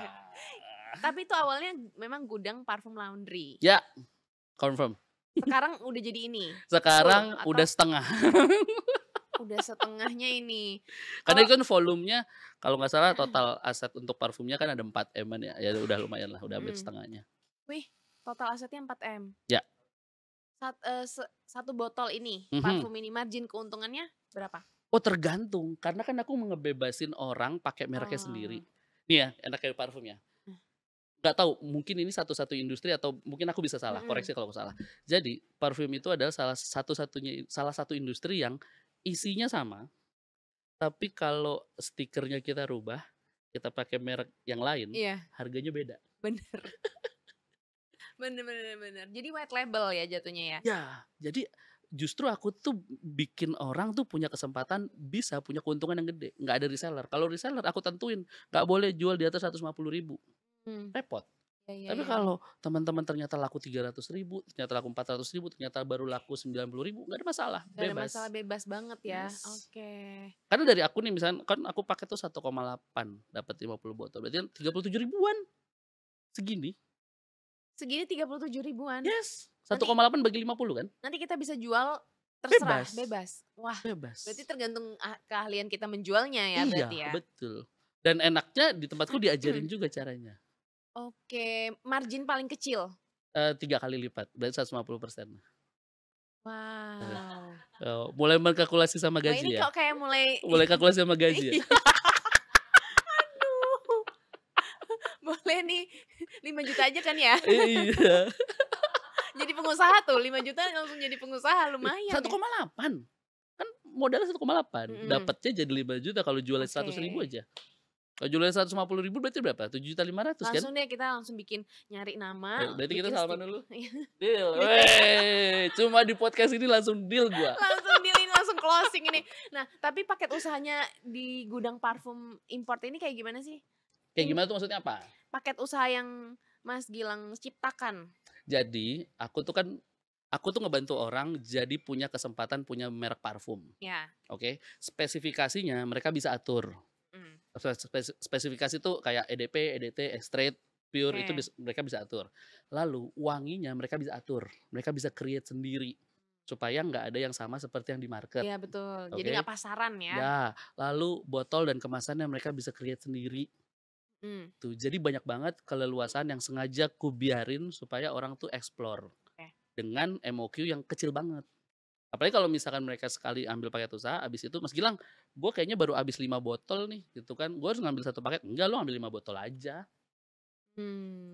[SPEAKER 2] Tapi itu awalnya memang gudang parfum laundry.
[SPEAKER 1] Ya, confirm.
[SPEAKER 2] Sekarang udah jadi ini, full
[SPEAKER 1] Sekarang udah
[SPEAKER 2] atau
[SPEAKER 1] setengah.
[SPEAKER 2] udah setengahnya ini?
[SPEAKER 1] Karena
[SPEAKER 2] Kalau
[SPEAKER 1] itu kan volumenya kalau nggak salah total aset untuk parfumnya kan ada 4 M-an ya, ya udah lumayan lah, udah hampir
[SPEAKER 2] mhm,
[SPEAKER 1] setengahnya.
[SPEAKER 2] wih, total asetnya 4 M.
[SPEAKER 1] Ya,
[SPEAKER 2] 1 botol ini,
[SPEAKER 1] mhm.
[SPEAKER 2] parfum ini margin keuntungannya berapa?
[SPEAKER 1] Oh tergantung, karena kan aku ngebebasin orang pakai mereknya sendiri.
[SPEAKER 2] Oh,
[SPEAKER 1] Nih ya, enaknya parfum ya,
[SPEAKER 2] eh,
[SPEAKER 1] nggak tahu mungkin ini satu-satu industri atau mungkin aku bisa salah,
[SPEAKER 2] mhm,
[SPEAKER 1] koreksi kalau aku salah. Jadi, parfum itu adalah salah satu industri yang isinya sama, Tapi kalau stikernya kita rubah, kita pakai merek yang lain,
[SPEAKER 2] Iya,
[SPEAKER 1] harganya beda.
[SPEAKER 2] bener. Bener bener bener. Jadi white label ya jatuhnya ya?
[SPEAKER 1] Ya, jadi justru aku tuh bikin orang tuh punya kesempatan bisa punya keuntungan yang gede, nggak ada reseller. Kalau reseller aku tentuin, nggak boleh jual di atas 150.000,
[SPEAKER 2] Mmm,
[SPEAKER 1] repot.
[SPEAKER 2] iya iya
[SPEAKER 1] Tapi
[SPEAKER 2] iya iya.
[SPEAKER 1] kalau teman-teman ternyata laku 300.000, ternyata laku 400.000, ternyata baru laku 90.000, nggak ada masalah,
[SPEAKER 2] Gak ada masalah,
[SPEAKER 1] bebas.
[SPEAKER 2] bebas banget ya?
[SPEAKER 1] Yes.
[SPEAKER 2] Oke.
[SPEAKER 1] Karena dari aku nih misalkan kan aku pakai tuh 1,8 dapat 50 botol, berarti kan 37.000-an, segini.
[SPEAKER 2] Segini 37.000-an?
[SPEAKER 1] Yes,
[SPEAKER 2] Nanti
[SPEAKER 1] 1,8 bagi 50 kan,
[SPEAKER 2] nanti kita bisa jual terserah,
[SPEAKER 1] bebas,
[SPEAKER 2] bebas? Wah, berarti
[SPEAKER 1] bebas.
[SPEAKER 2] tergantung keahlian kita menjualnya ya berarti
[SPEAKER 1] Iya,
[SPEAKER 2] ya?
[SPEAKER 1] betul. Dan enaknya di tempatku diajarin juga caranya,
[SPEAKER 2] Oke, margin paling kecil?
[SPEAKER 1] 3 kali lipat, berarti 150%. Heeh,
[SPEAKER 2] Wow.
[SPEAKER 1] mulai mengkalkulasi sama
[SPEAKER 2] Wah ini
[SPEAKER 1] gaji ya?
[SPEAKER 2] kok kayak mulai
[SPEAKER 1] Mulai kalkulasi sama gaji ya?
[SPEAKER 2] iya, aduh, boleh nih 5 juta aja kan ya?
[SPEAKER 1] Iya,
[SPEAKER 2] Jadi pengusaha tuh 5 juta langsung jadi pengusaha lumayan
[SPEAKER 1] satu
[SPEAKER 2] ya?
[SPEAKER 1] koma delapan kan modalnya 1,8,
[SPEAKER 2] Mhm,
[SPEAKER 1] dapatnya jadi 5 juta kalau jualnya
[SPEAKER 2] oke.
[SPEAKER 1] 100.000 aja. Kalau jualnya 150.000 berarti berapa? 7.500.000 kan?
[SPEAKER 2] Langsung deh kita langsung bikin nyari nama,
[SPEAKER 1] Berarti kita
[SPEAKER 2] bikin
[SPEAKER 1] salaman dulu?
[SPEAKER 2] iya,
[SPEAKER 1] Deal,
[SPEAKER 2] deal.
[SPEAKER 1] weh, cuma di podcast ini langsung deal gua.
[SPEAKER 2] Langsung deal ini, langsung closing ini. Nah, tapi paket usahanya di gudang parfum import ini kayak gimana sih?
[SPEAKER 1] Kayak
[SPEAKER 2] In
[SPEAKER 1] gimana tuh maksudnya apa?
[SPEAKER 2] paket usaha yang Mas Gilang ciptakan?
[SPEAKER 1] Jadi, aku tuh ngebantu orang jadi punya kesempatan punya merek parfum,
[SPEAKER 2] Ya,
[SPEAKER 1] oke? Spesifikasinya mereka bisa atur.
[SPEAKER 2] mmm,
[SPEAKER 1] Spesifikasi tuh kayak EDP, EDT, extrait, pure itu
[SPEAKER 2] oke.
[SPEAKER 1] mereka bisa atur. Lalu wanginya mereka bisa atur, mereka bisa create sendiri, supaya nggak ada yang sama seperti yang di market,
[SPEAKER 2] Iya betul, jadi
[SPEAKER 1] oke?
[SPEAKER 2] nggak pasaran ya?
[SPEAKER 1] Ya, lalu botol dan kemasannya mereka bisa create sendiri.
[SPEAKER 2] Mmm,
[SPEAKER 1] Tuh, jadi banyak banget keleluasan yang sengaja kubiarin supaya orang tuh explore
[SPEAKER 2] oke.
[SPEAKER 1] dengan MOQ yang kecil banget. Apalagi kalau misalkan mereka sekali ambil paket usaha, abis itu, "Mas Gilang, gue kayaknya baru habis 5 botol nih," gitu kan, "gue harus ngambil satu paket." "Enggak, lo ambil 5 botol aja."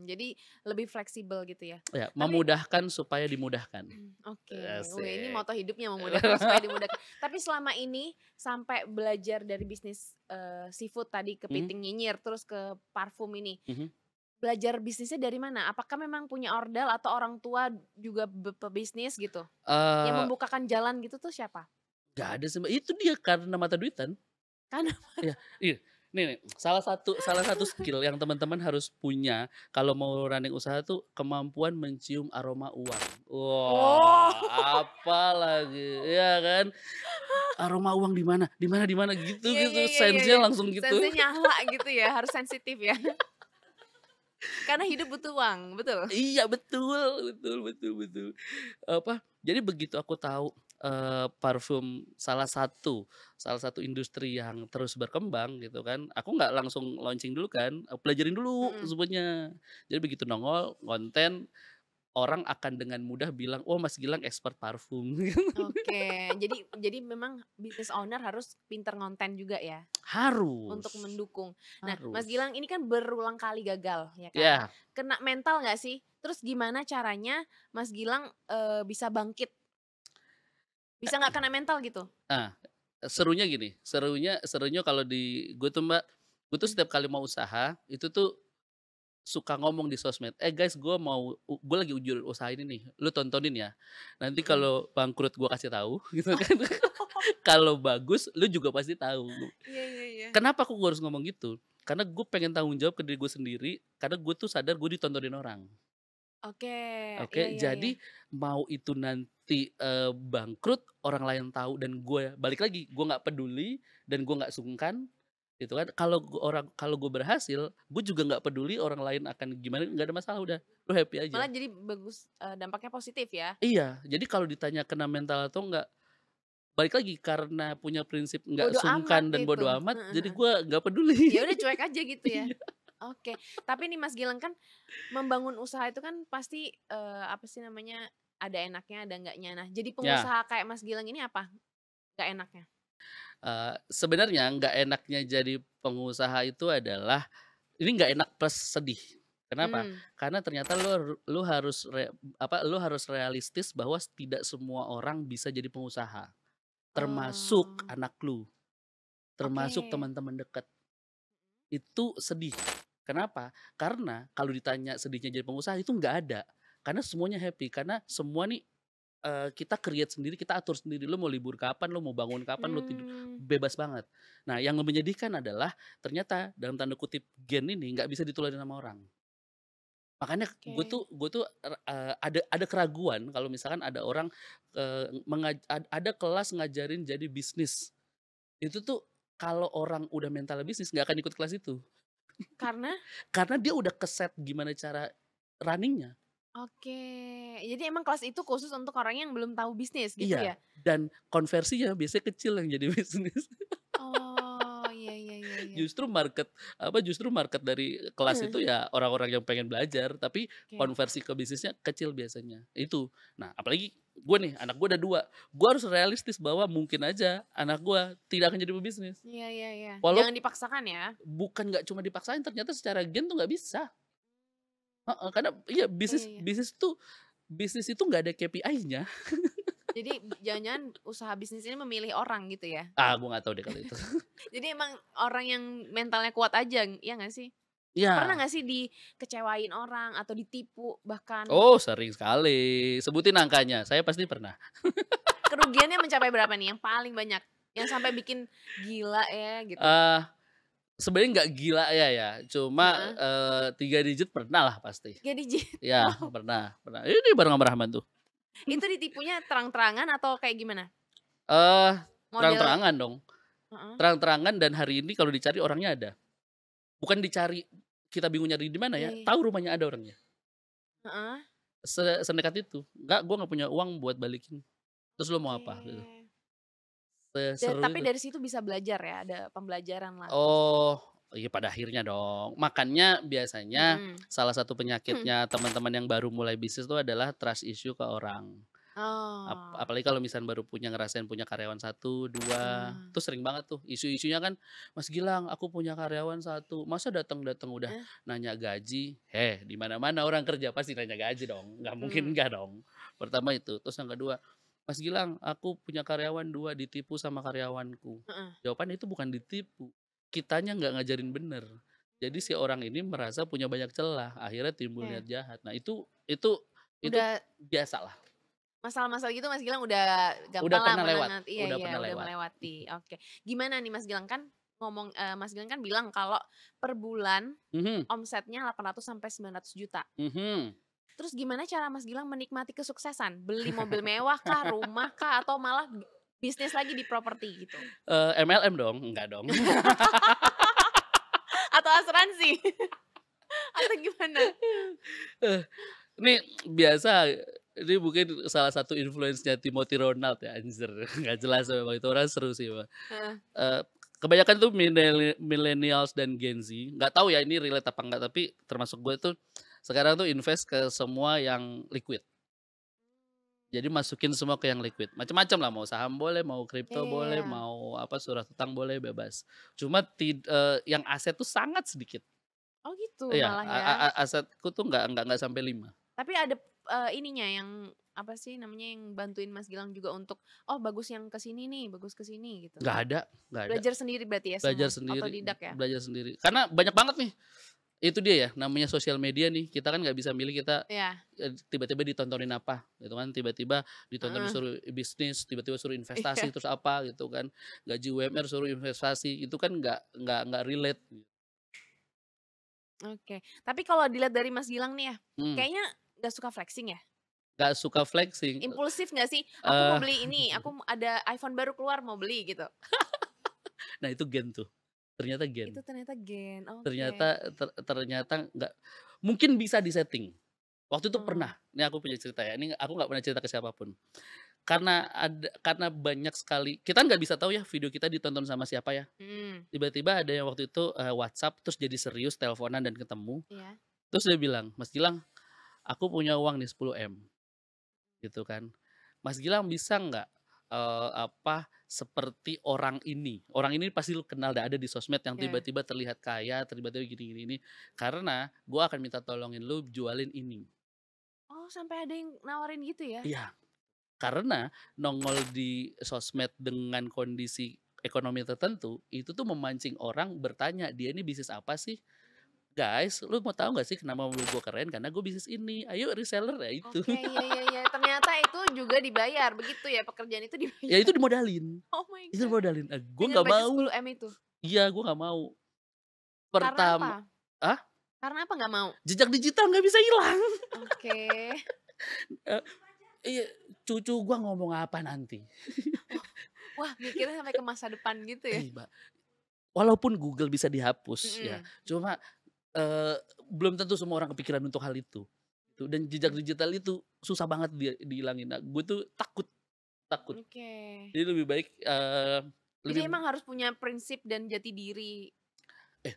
[SPEAKER 2] Jadi lebih fleksibel gitu ya?
[SPEAKER 1] Ya,
[SPEAKER 2] Tapi
[SPEAKER 1] memudahkan supaya dimudahkan.
[SPEAKER 2] oke, wih ini
[SPEAKER 1] Asik.
[SPEAKER 2] moto hidupnya memudahkan supaya dimudahkan. Tapi selama ini sampai belajar dari bisnis, seafood tadi
[SPEAKER 1] Mhm
[SPEAKER 2] kepiting nyinyir terus ke parfum ini,
[SPEAKER 1] mhm.
[SPEAKER 2] belajar bisnisnya dari mana? Apakah memang punya ordal atau orang tua juga pebisnis gitu? Yang
[SPEAKER 1] Eee,
[SPEAKER 2] membukakan jalan gitu tuh siapa?
[SPEAKER 1] nggak ada sih, Mbak, itu dia karena mata duitan.
[SPEAKER 2] Karena
[SPEAKER 1] Iya iya, nih, salah satu skill yang teman-teman harus punya kalau mau running usaha tuh kemampuan mencium aroma uang.
[SPEAKER 2] oh,
[SPEAKER 1] Wah, apalagi, iya kan? Aroma uang di mana di mana di mana, gitu
[SPEAKER 2] iya iya
[SPEAKER 1] gitu,
[SPEAKER 2] iya iya iya,
[SPEAKER 1] sense-nya langsung gitu.
[SPEAKER 2] sense nyala gitu ya, harus sensitif ya. Karena hidup butuh uang, betul?
[SPEAKER 1] Iya, betul betul betul betul. Jadi begitu aku tahu, parfum salah satu industri yang terus berkembang gitu kan, aku nggak langsung launching dulu kan, aku pelajarin dulu
[SPEAKER 2] Mhm.
[SPEAKER 1] semuanya. Jadi begitu nongol konten, orang akan dengan mudah bilang, "Oh, Mas Gilang expert parfum."
[SPEAKER 2] Oke, jadi memang business owner harus pinter ngonten juga ya, untuk
[SPEAKER 1] Harus
[SPEAKER 2] mendukung. Nah, Mas
[SPEAKER 1] harus.
[SPEAKER 2] Gilang ini kan berulang kali gagal, ya kan?
[SPEAKER 1] Ya,
[SPEAKER 2] Kena mental nggak sih? Terus gimana caranya Mas Gilang, bisa bangkit? Bisa nggak kena mental gitu?
[SPEAKER 1] nah, serunya gini, serunya serunya kalau di gue tuh, Mbak, gue tuh
[SPEAKER 2] Mhm.
[SPEAKER 1] setiap kali mau usaha, itu tuh suka ngomong di sosmed, "Eh guys, gue lagi usaha ini nih, lu tontonin ya. Nanti
[SPEAKER 2] Mhm.
[SPEAKER 1] kalau bangkrut gue kasih tahu," gitu kan. Kalau bagus lu juga pasti tahu.
[SPEAKER 2] Iya iya iya.
[SPEAKER 1] Kenapa aku harus ngomong gitu? Karena gue pengen tanggung jawab ke diri gue sendiri, karena gue tuh sadar gue ditontonin orang.
[SPEAKER 2] Oke, iya
[SPEAKER 1] Oke,
[SPEAKER 2] iya iya.
[SPEAKER 1] jadi mau itu nanti, bangkrut, orang lain tahu dan gue balik lagi, gue nggak peduli dan gue nggak sungkan, gitu kan. Kalau gue berhasil, gue juga nggak peduli orang lain akan gimana, nggak ada masalah udah, lu happy aja.
[SPEAKER 2] Malah jadi bagus, dampaknya positif ya?
[SPEAKER 1] Iya, jadi kalau ditanya kena mental atau enggak, balik lagi karena punya prinsip nggak
[SPEAKER 2] Bodo amat
[SPEAKER 1] sungkan dan
[SPEAKER 2] gitu,
[SPEAKER 1] bodo amat,
[SPEAKER 2] heeh
[SPEAKER 1] jadi
[SPEAKER 2] heeh.
[SPEAKER 1] gue nggak peduli.
[SPEAKER 2] Ya udah cuek aja gitu ya?
[SPEAKER 1] Iya.
[SPEAKER 2] Oke, tapi nih Mas Gilang kan membangun usaha itu kan pasti, apa sih namanya, ada enaknya ada enggaknya. Nah, jadi
[SPEAKER 1] Ya,
[SPEAKER 2] pengusaha kayak Mas Gilang ini apa nggak enaknya?
[SPEAKER 1] sebenarnya nggak enaknya jadi pengusaha itu adalah ini nggak enak plus sedih. Kenapa?
[SPEAKER 2] Mmm,
[SPEAKER 1] Karena ternyata lu harus lu harus realistis bahwa tidak semua orang bisa jadi pengusaha, termasuk
[SPEAKER 2] oh,
[SPEAKER 1] anak lu. termasuk
[SPEAKER 2] Oke.
[SPEAKER 1] teman-teman dekat. Itu sedih. Kenapa? Karena kalau ditanya sedihnya jadi pengusaha itu nggak ada. Karena semuanya happy, karena semua nih, kita create sendiri, kita atur sendiri, lu mau libur kapan, lu mau bangun kapan, lu tidur
[SPEAKER 2] Mmm,
[SPEAKER 1] bebas banget. Nah, yang menyedihkan adalah ternyata dalam tanda kutip "gen" ini nggak bisa ditularin sama orang. Makanya
[SPEAKER 2] oke.
[SPEAKER 1] gue tuh, ada keraguan kalau misalkan ada orang, ada kelas ngajarin jadi bisnis. Itu tuh kalau orang udah mentalnya bisnis nggak akan ikut kelas itu.
[SPEAKER 2] Karena?
[SPEAKER 1] Karena dia udah keset gimana cara running-nya.
[SPEAKER 2] Oke. Jadi emang kelas itu khusus untuk orang yang belum tahu bisnis gitu
[SPEAKER 1] Iya,
[SPEAKER 2] ya?
[SPEAKER 1] dan konversinya biasanya kecil yang jadi bisnis.
[SPEAKER 2] Oh, iya iya iya iya.
[SPEAKER 1] Justru market dari kelas itu ya orang-orang yang pengen belajar, tapi
[SPEAKER 2] Oke.
[SPEAKER 1] konversi ke bisnisnya kecil biasanya, itu. Nah, apalagi gue nih, anak gue ada 2, gue harus realistis bahwa mungkin aja anak gue tidak akan jadi pebisnis.
[SPEAKER 2] Iya iya iya.
[SPEAKER 1] Walau
[SPEAKER 2] Jangan dipaksakan ya?
[SPEAKER 1] bukan nggak cuma dipaksain, ternyata secara gen tuh nggak bisa. Heeh, karena iya,
[SPEAKER 2] Oh, iya
[SPEAKER 1] bisnis
[SPEAKER 2] iya.
[SPEAKER 1] bisnis itu nggak ada KPI-nya.
[SPEAKER 2] Jadi jangan-jangan usaha bisnis ini memilih orang gitu ya?
[SPEAKER 1] Gue nggak tahu deh kalau itu.
[SPEAKER 2] Jadi emang orang yang mentalnya kuat aja, iya nggak sih? Pernah
[SPEAKER 1] Iya.
[SPEAKER 2] nggak sih dikecewain orang atau ditipu bahkan
[SPEAKER 1] Oh, sering sekali. Sebutin angkanya, saya pasti pernah.
[SPEAKER 2] kerugiannya mencapai berapa nih yang paling banyak? Yang sampai bikin gila ya gitu?
[SPEAKER 1] Eee, Sebenarnya nggak gila ya, cuma,
[SPEAKER 2] Heeh,
[SPEAKER 1] 3 digit pernah lah pasti.
[SPEAKER 2] 3 digit.
[SPEAKER 1] Iya,
[SPEAKER 2] Wow,
[SPEAKER 1] pernah pernah. Ini bareng sama Rahman tuh.
[SPEAKER 2] itu ditipunya terang-terangan atau kayak gimana?
[SPEAKER 1] Eh,
[SPEAKER 2] Model
[SPEAKER 1] Terang-terangan dong,
[SPEAKER 2] heeh,
[SPEAKER 1] terang-terangan dan hari ini kalau dicari orangnya ada. Bukan dicari, kita bingung nyari di mana
[SPEAKER 2] iya
[SPEAKER 1] ya,
[SPEAKER 2] iya,
[SPEAKER 1] tahu rumahnya ada orangnya.
[SPEAKER 2] heeh,
[SPEAKER 1] Senekat itu. "Enggak, gua nggak punya uang buat balikin." "Terus lu mau
[SPEAKER 2] oke.
[SPEAKER 1] apa?" Gitu. Seseru
[SPEAKER 2] Tapi
[SPEAKER 1] itu.
[SPEAKER 2] dari situ bisa belajar ya, ada pembelajaran lah pasti.
[SPEAKER 1] Oh, iya pada akhirnya dong. Makanya biasanya
[SPEAKER 2] Mhm.
[SPEAKER 1] salah satu penyakitnya teman-teman yang baru mulai bisnis itu adalah trust issue ke orang.
[SPEAKER 2] Oh,
[SPEAKER 1] Apalagi kalau misalnya baru ngerasain punya karyawan satu 2
[SPEAKER 2] ah,
[SPEAKER 1] tuh sering banget tuh isu-isunya kan, "Mas Gilang, aku punya karyawan satu, masa datang-datang udah
[SPEAKER 2] eh,
[SPEAKER 1] nanya gaji?" Di mana-mana orang kerja pasti nanya gaji dong, nggak mungkin
[SPEAKER 2] mhm,
[SPEAKER 1] enggak dong. Pertama itu, terus yang kedua, "Mas Gilang, aku punya karyawan 2 ditipu sama karyawanku."
[SPEAKER 2] heeh,
[SPEAKER 1] Jawabannya itu bukan ditipu, kitanya nggak ngajarin bener. Jadi si orang ini merasa punya banyak celah, akhirnya timbul
[SPEAKER 2] oke.
[SPEAKER 1] niat jahat. Nah itu
[SPEAKER 2] Udah
[SPEAKER 1] biasalah,
[SPEAKER 2] masalah-masalah gitu Mas Gilang udah
[SPEAKER 1] udah
[SPEAKER 2] gampang lah
[SPEAKER 1] pernah lewat,
[SPEAKER 2] iya
[SPEAKER 1] udah
[SPEAKER 2] iya,
[SPEAKER 1] pernah
[SPEAKER 2] udah
[SPEAKER 1] lewat.
[SPEAKER 2] melewati, oke. Gimana nih Mas Gilang, kan Mas Gilang kan bilang kalau per bulan
[SPEAKER 1] Mhm
[SPEAKER 2] omsetnya 800 sampai 900 juta.
[SPEAKER 1] mhm.
[SPEAKER 2] Terus gimana cara Mas Gilang menikmati kesuksesan? Beli mobil mewah kah, rumah kah, atau malah bisnis lagi di properti gitu?
[SPEAKER 1] MLM dong? Enggak dong.
[SPEAKER 2] Atau asuransi? Atau gimana?
[SPEAKER 1] Eh, ini biasa, ini mungkin salah satu influence-nya Timothy Ronald ya, anjir nggak jelas memang itu orang seru sih Bang.
[SPEAKER 2] Heeh,
[SPEAKER 1] Eee, Kebanyakan tuh millennials dan Gen Z, nggak tahu ya ini relate apa enggak, tapi termasuk gue tuh sekarang tuh invest ke semua yang liquid. Jadi masukin semua ke yang liquid, macam-macam lah, mau saham boleh, mau kripto boleh,
[SPEAKER 2] iya.
[SPEAKER 1] mau apa, surat utang boleh, bebas. Cuma yang aset tuh sangat sedikit.
[SPEAKER 2] Oh gitu
[SPEAKER 1] Iya,
[SPEAKER 2] malah ya?
[SPEAKER 1] asetku tuh nggak sampai 5.
[SPEAKER 2] Tapi ada, ininya yang, apa sih namanya, yang bantuin Mas Gilang juga untuk, "Oh bagus yang ke sini nih, bagus ke sini," gitu?
[SPEAKER 1] Nggak ada nggak ada.
[SPEAKER 2] Belajar sendiri berarti ya
[SPEAKER 1] Belajar
[SPEAKER 2] semua?
[SPEAKER 1] sendiri
[SPEAKER 2] Otodidak ya?
[SPEAKER 1] belajar sendiri. Karena banyak banget nih, itu dia ya, namanya sosial media nih, kita kan nggak bisa milih kita,
[SPEAKER 2] Iya,
[SPEAKER 1] tiba-tiba ditontonin apa, gitu kan. Tiba-tiba ditonton
[SPEAKER 2] heeh,
[SPEAKER 1] suruh bisnis, tiba-tiba suruh investasi,
[SPEAKER 2] iya,
[SPEAKER 1] terus apa gitu kan. Gaji UMR suruh investasi, itu kan nggak relate.
[SPEAKER 2] oke. Tapi kalau dilihat dari Mas Gilang nih ya,
[SPEAKER 1] Mhm,
[SPEAKER 2] kayaknya nggak suka flexing ya?
[SPEAKER 1] nggak suka flexing,
[SPEAKER 2] Impulsif nggak sih? "Aku mau
[SPEAKER 1] eee,
[SPEAKER 2] beli ini, ada iPhone baru keluar mau beli," gitu?
[SPEAKER 1] nah itu gen tuh, ternyata
[SPEAKER 2] Itu
[SPEAKER 1] gen.
[SPEAKER 2] ternyata gen, oke.
[SPEAKER 1] Ternyata nggak mungkin bisa di-setting. Waktu itu
[SPEAKER 2] Oh,
[SPEAKER 1] pernah, ini aku punya cerita ya, ini aku nggak pernah cerita ke siapa pun. Karena banyak sekali kita nggak bisa tahu ya video kita ditonton sama siapa ya.
[SPEAKER 2] mhm,
[SPEAKER 1] Tiba-tiba ada yang waktu itu, WhatsApp terus jadi serius teleponan dan ketemu,
[SPEAKER 2] iya.
[SPEAKER 1] terus dia bilang, "Mas Gilang, aku punya uang nih 10 M," gitu kan. "Mas Gilang bisa nggak, seperti orang ini pasti lu kenal dah, ada di sosmed yang
[SPEAKER 2] Oke.
[SPEAKER 1] tiba-tiba terlihat kaya, tiba-tiba gini gini ini, karena gua akan minta tolongin lu jualin ini."
[SPEAKER 2] Oh sampai ada yang nawarin gitu ya?
[SPEAKER 1] Iya, karena nongol di sosmed dengan kondisi ekonomi tertentu, itu tuh memancing orang bertanya, "Dia ini bisnis apa sih? Guys, lu mau tahu nggak sih kenapa mobil gue keren? Karena gue bisnis ini. Ayo reseller." Ya itu.
[SPEAKER 2] Oke, iya iya iya. Ternyata itu juga dibayar, begitu ya? Pekerjaan itu
[SPEAKER 1] Ya itu
[SPEAKER 2] dibayar.
[SPEAKER 1] dimodalin,
[SPEAKER 2] Oh my
[SPEAKER 1] itu
[SPEAKER 2] God.
[SPEAKER 1] dimodalin. Gue
[SPEAKER 2] Dengan
[SPEAKER 1] nggak
[SPEAKER 2] budget
[SPEAKER 1] mau.
[SPEAKER 2] 10 M itu?
[SPEAKER 1] Iya, gue nggak mau.
[SPEAKER 2] Karena
[SPEAKER 1] Pertama
[SPEAKER 2] apa?
[SPEAKER 1] ah?
[SPEAKER 2] Karena apa nggak mau?
[SPEAKER 1] Jejak digital nggak bisa hilang.
[SPEAKER 2] Oke.
[SPEAKER 1] Eee, iya, cucu gua ngomong apa nanti?
[SPEAKER 2] Oh, wah mikirnya sampai ke masa depan gitu ya?
[SPEAKER 1] Mbak, walaupun Google bisa dihapus ya,
[SPEAKER 2] Mhm.
[SPEAKER 1] cuma, eee, belum tentu semua orang kepikiran untuk hal itu. Dan jejak
[SPEAKER 2] Mmm,
[SPEAKER 1] digital itu susah banget dihilangin. Nah, gue tuh takut takut.
[SPEAKER 2] oke.
[SPEAKER 1] Jadi lebih baik,
[SPEAKER 2] Jadi
[SPEAKER 1] lebih
[SPEAKER 2] emang harus punya prinsip dan jati diri.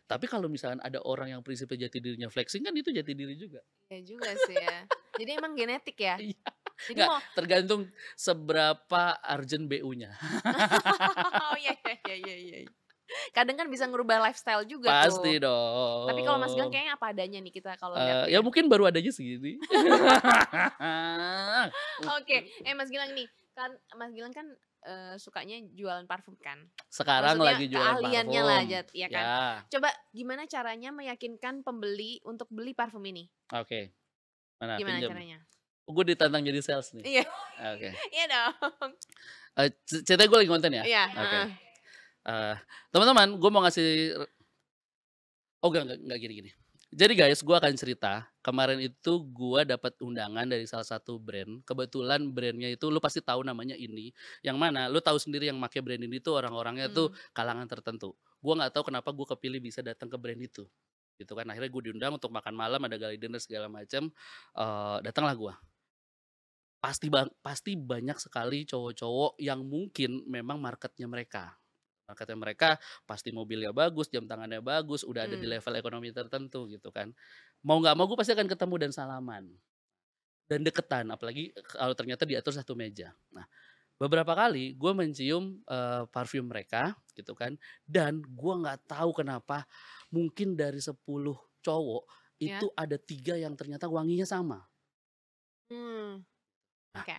[SPEAKER 1] tapi kalau misalkan ada orang yang prinsipnya jati dirinya flexing kan itu jati diri juga.
[SPEAKER 2] Iya juga sih ya. Jadi emang genetik ya?
[SPEAKER 1] Iya,
[SPEAKER 2] Jadi
[SPEAKER 1] nggak,
[SPEAKER 2] mau
[SPEAKER 1] tergantung seberapa urgent BU-nya.
[SPEAKER 2] oh iya iya iya iya iya. Kadang kan bisa ngerubah lifestyle juga tuh.
[SPEAKER 1] Pasti
[SPEAKER 2] Tapi kalau Mas Gilang
[SPEAKER 1] dong.
[SPEAKER 2] kayaknya apa adanya nih kita kalau lihat
[SPEAKER 1] Ya
[SPEAKER 2] dia.
[SPEAKER 1] mungkin baru adanya segini.
[SPEAKER 2] Oke, Mas Gilang nih, kan Mas Gilang kan, sukanya jualan parfum kan?
[SPEAKER 1] Sekarang
[SPEAKER 2] Maksudnya
[SPEAKER 1] lagi jualan
[SPEAKER 2] keahliannya lah
[SPEAKER 1] parfum.
[SPEAKER 2] ya kan?
[SPEAKER 1] Ya,
[SPEAKER 2] Coba gimana caranya meyakinkan pembeli untuk beli parfum ini?
[SPEAKER 1] oke. Mana
[SPEAKER 2] Gimana
[SPEAKER 1] pinjam?
[SPEAKER 2] caranya?
[SPEAKER 1] Gue ditantang jadi sales nih.
[SPEAKER 2] Iya,
[SPEAKER 1] Oke.
[SPEAKER 2] iya dong.
[SPEAKER 1] Ceritanya gue lagi konten ya?
[SPEAKER 2] Iya,
[SPEAKER 1] Oke.
[SPEAKER 2] heeh.
[SPEAKER 1] Teman-teman, gue mau ngasih oh enggak, gini. Jadi guys, gue akan cerita, kemarin itu gue dapat undangan dari salah satu brand, kebetulan brandnya itu lu pasti tahu namanya ini, yang mana lu tahu sendiri yang make brand ini tuh orang-orangnya tuh
[SPEAKER 2] Mmm,
[SPEAKER 1] kalangan tertentu. Gue nggak tahu kenapa gue kepilih bisa datang ke brand itu, gitu kan. Akhirnya gue diundang untuk makan malam, ada gali dinner segala macam, datanglah gue. Pasti banyak sekali cowok-cowok yang mungkin memang marketnya mereka pasti mobilnya bagus, jam tangannya bagus, udah ada di
[SPEAKER 2] mhm.
[SPEAKER 1] level ekonomi tertentu gitu kan. Mau nggak mau gue pasti akan ketemu dan salaman, dan deketan, apalagi kalau ternyata diatur satu meja. Nah, beberapa kali gue mencium, parfum mereka gitu kan, dan gue nggak tahu kenapa mungkin dari 10 cowok
[SPEAKER 2] Ya?
[SPEAKER 1] itu ada 3 yang ternyata wanginya sama.
[SPEAKER 2] Mmm,
[SPEAKER 1] Nah,
[SPEAKER 2] oke.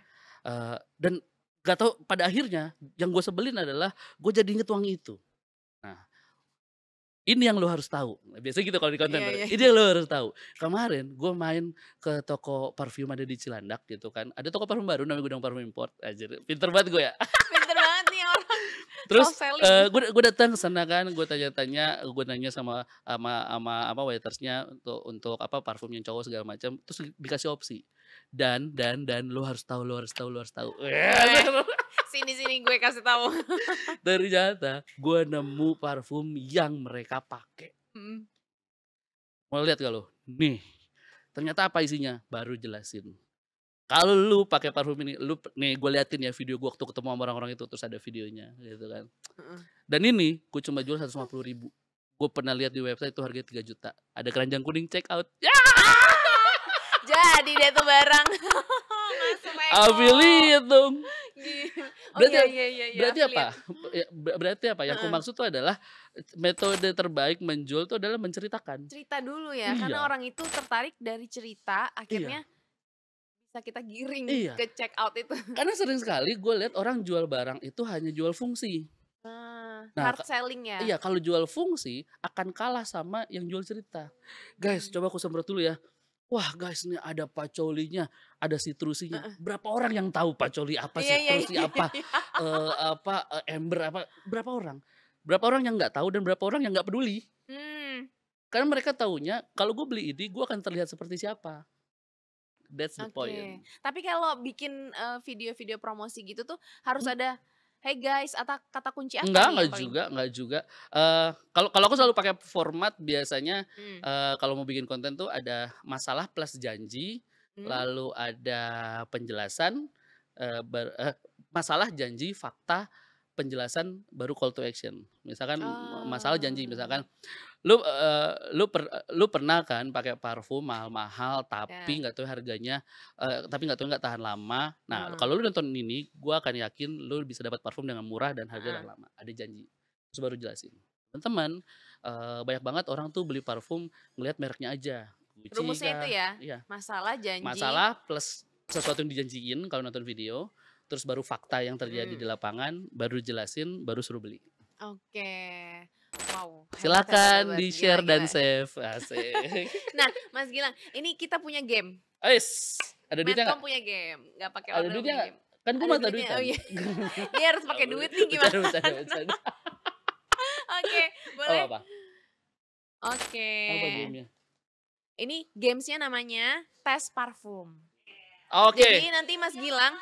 [SPEAKER 1] dan nggak tahu pada akhirnya yang gue sebelin adalah gue jadi inget wangi itu. Nah, ini yang lo harus tahu. Biasanya gitu kalau di konten
[SPEAKER 2] Iya
[SPEAKER 1] tuh,
[SPEAKER 2] iya.
[SPEAKER 1] ini yang lo harus tahu. Kemarin gue main ke toko parfum ada di Cilandak gitu kan, ada toko parfum baru namanya Gudang Parfum Import, anjir pinter banget gue ya.
[SPEAKER 2] Pinter banget nih orang, soft
[SPEAKER 1] Terus,
[SPEAKER 2] selling.
[SPEAKER 1] gue datang ke sana kan, gue tanya-tanya, gue nanya sama apa, waiters-nya untuk apa, parfum yang cowok segala macam, terus dikasih opsi, dan lo harus tahu lo harus tahu lo harus tahu.
[SPEAKER 2] Weh, sini sini gue kasih tahu.
[SPEAKER 1] Ternyata gue nemu parfum yang mereka pakai.
[SPEAKER 2] Mhm.
[SPEAKER 1] Mau lihat gak lo? Nih, ternyata apa isinya? Baru jelasin. Kalau lu pakai parfum ini, nih gue liatin ya video gue waktu ketemu sama orang-orang itu, terus ada videonya gitu kan.
[SPEAKER 2] Heeh.
[SPEAKER 1] Dan ini gue cuma jual 150.000. Gue pernah lihat di website itu harganya 3 juta. Ada keranjang kuning, check out. Ya,
[SPEAKER 2] Jadi deh tuh barang. Masuk Eko.
[SPEAKER 1] affiliate dong.
[SPEAKER 2] Gila. Oh
[SPEAKER 1] Berarti
[SPEAKER 2] iya iya iya iya,
[SPEAKER 1] berarti apa?
[SPEAKER 2] affiliate.
[SPEAKER 1] Berarti apa? Yang
[SPEAKER 2] Heeh.
[SPEAKER 1] kumaksud tuh adalah metode terbaik menjual tuh adalah menceritakan.
[SPEAKER 2] Cerita dulu ya, karena
[SPEAKER 1] Iya,
[SPEAKER 2] orang itu tertarik dari cerita,
[SPEAKER 1] iya,
[SPEAKER 2] akhirnya bisa kita giring
[SPEAKER 1] iya.
[SPEAKER 2] ke check out itu.
[SPEAKER 1] Karena sering sekali gue lihat orang jual barang itu hanya jual fungsi.
[SPEAKER 2] Nah,
[SPEAKER 1] Nah,
[SPEAKER 2] hard selling ya?
[SPEAKER 1] iya, kalau jual fungsi akan kalah sama yang jual cerita. Guys,
[SPEAKER 2] Mmm,
[SPEAKER 1] coba aku semprot dulu ya. Wah, guys, nih ada pacolinya, ada sitrusinya.
[SPEAKER 2] heeh.
[SPEAKER 1] Berapa orang yang tahu pacoli apa,
[SPEAKER 2] Iya iya iya
[SPEAKER 1] sitrusi apa,
[SPEAKER 2] iya.
[SPEAKER 1] ember apa, berapa orang? Berapa orang yang nggak tahu dan berapa orang yang nggak peduli.
[SPEAKER 2] Mmm,
[SPEAKER 1] Karena mereka taunya kalau gue beli ini, gue akan terlihat seperti siapa. That's the
[SPEAKER 2] oke.
[SPEAKER 1] point.
[SPEAKER 2] Tapi kalau bikin, video-video promosi gitu tuh harus
[SPEAKER 1] Hmm,
[SPEAKER 2] ada, "Hey guys," atau kata kunci apa nih
[SPEAKER 1] enggak
[SPEAKER 2] yang paling
[SPEAKER 1] enggak juga. Kalau kalau aku selalu pakai format biasanya,
[SPEAKER 2] mmm,
[SPEAKER 1] kalau mau bikin konten tuh ada masalah plus janji,
[SPEAKER 2] mmm?
[SPEAKER 1] lalu ada penjelasan, masalah, janji, fakta, penjelasan, baru call to action. Misalkan masalah janji,
[SPEAKER 2] Oh,
[SPEAKER 1] misalkan lu pernah kan pakai parfum mahal-mahal
[SPEAKER 2] ya,
[SPEAKER 1] tapi nggak tahu harganya, tapi nggak tahan lama. Nah,
[SPEAKER 2] heeh
[SPEAKER 1] kalau lu nonton ini, gua akan yakin lu bisa dapat parfum dengan murah dan harga
[SPEAKER 2] heeh.
[SPEAKER 1] tahan lama. Ada janji. Terus baru jelasin. Teman-teman, banyak banget orang tuh beli parfum ngelihat mereknya aja. Gucci
[SPEAKER 2] Rumusnya itu
[SPEAKER 1] kah,
[SPEAKER 2] ya,
[SPEAKER 1] iya.
[SPEAKER 2] masalah, janji,
[SPEAKER 1] Masalah plus sesuatu yang dijanjiin kalau nonton video, terus baru fakta yang terjadi di
[SPEAKER 2] mhm.
[SPEAKER 1] lapangan, baru jelasin, baru suruh beli.
[SPEAKER 2] Oke. Wow, hebat hebat
[SPEAKER 1] Silakan
[SPEAKER 2] hebat. Gila
[SPEAKER 1] di-share dan
[SPEAKER 2] gila.
[SPEAKER 1] save, asik.
[SPEAKER 2] Nah, Mas Gilang, ini kita punya game.
[SPEAKER 1] Ais, ada duitnya
[SPEAKER 2] Medcom
[SPEAKER 1] nggak?
[SPEAKER 2] punya game, nggak pakai
[SPEAKER 1] Ada
[SPEAKER 2] order
[SPEAKER 1] duitnya
[SPEAKER 2] punya
[SPEAKER 1] nggak?
[SPEAKER 2] game.
[SPEAKER 1] Kan gue
[SPEAKER 2] Ada
[SPEAKER 1] mata
[SPEAKER 2] duitnya? Oh
[SPEAKER 1] duitan.
[SPEAKER 2] iya. Dia harus pakai duit nih
[SPEAKER 1] Bercanda,
[SPEAKER 2] gimana?
[SPEAKER 1] bercanda, bercanda.
[SPEAKER 2] Oke,
[SPEAKER 1] Oh,
[SPEAKER 2] boleh?
[SPEAKER 1] apa?
[SPEAKER 2] Oke.
[SPEAKER 1] Apa gamenya?
[SPEAKER 2] Ini gamesnya namanya tes parfum.
[SPEAKER 1] Oke,
[SPEAKER 2] Jadi nanti Mas Gilang,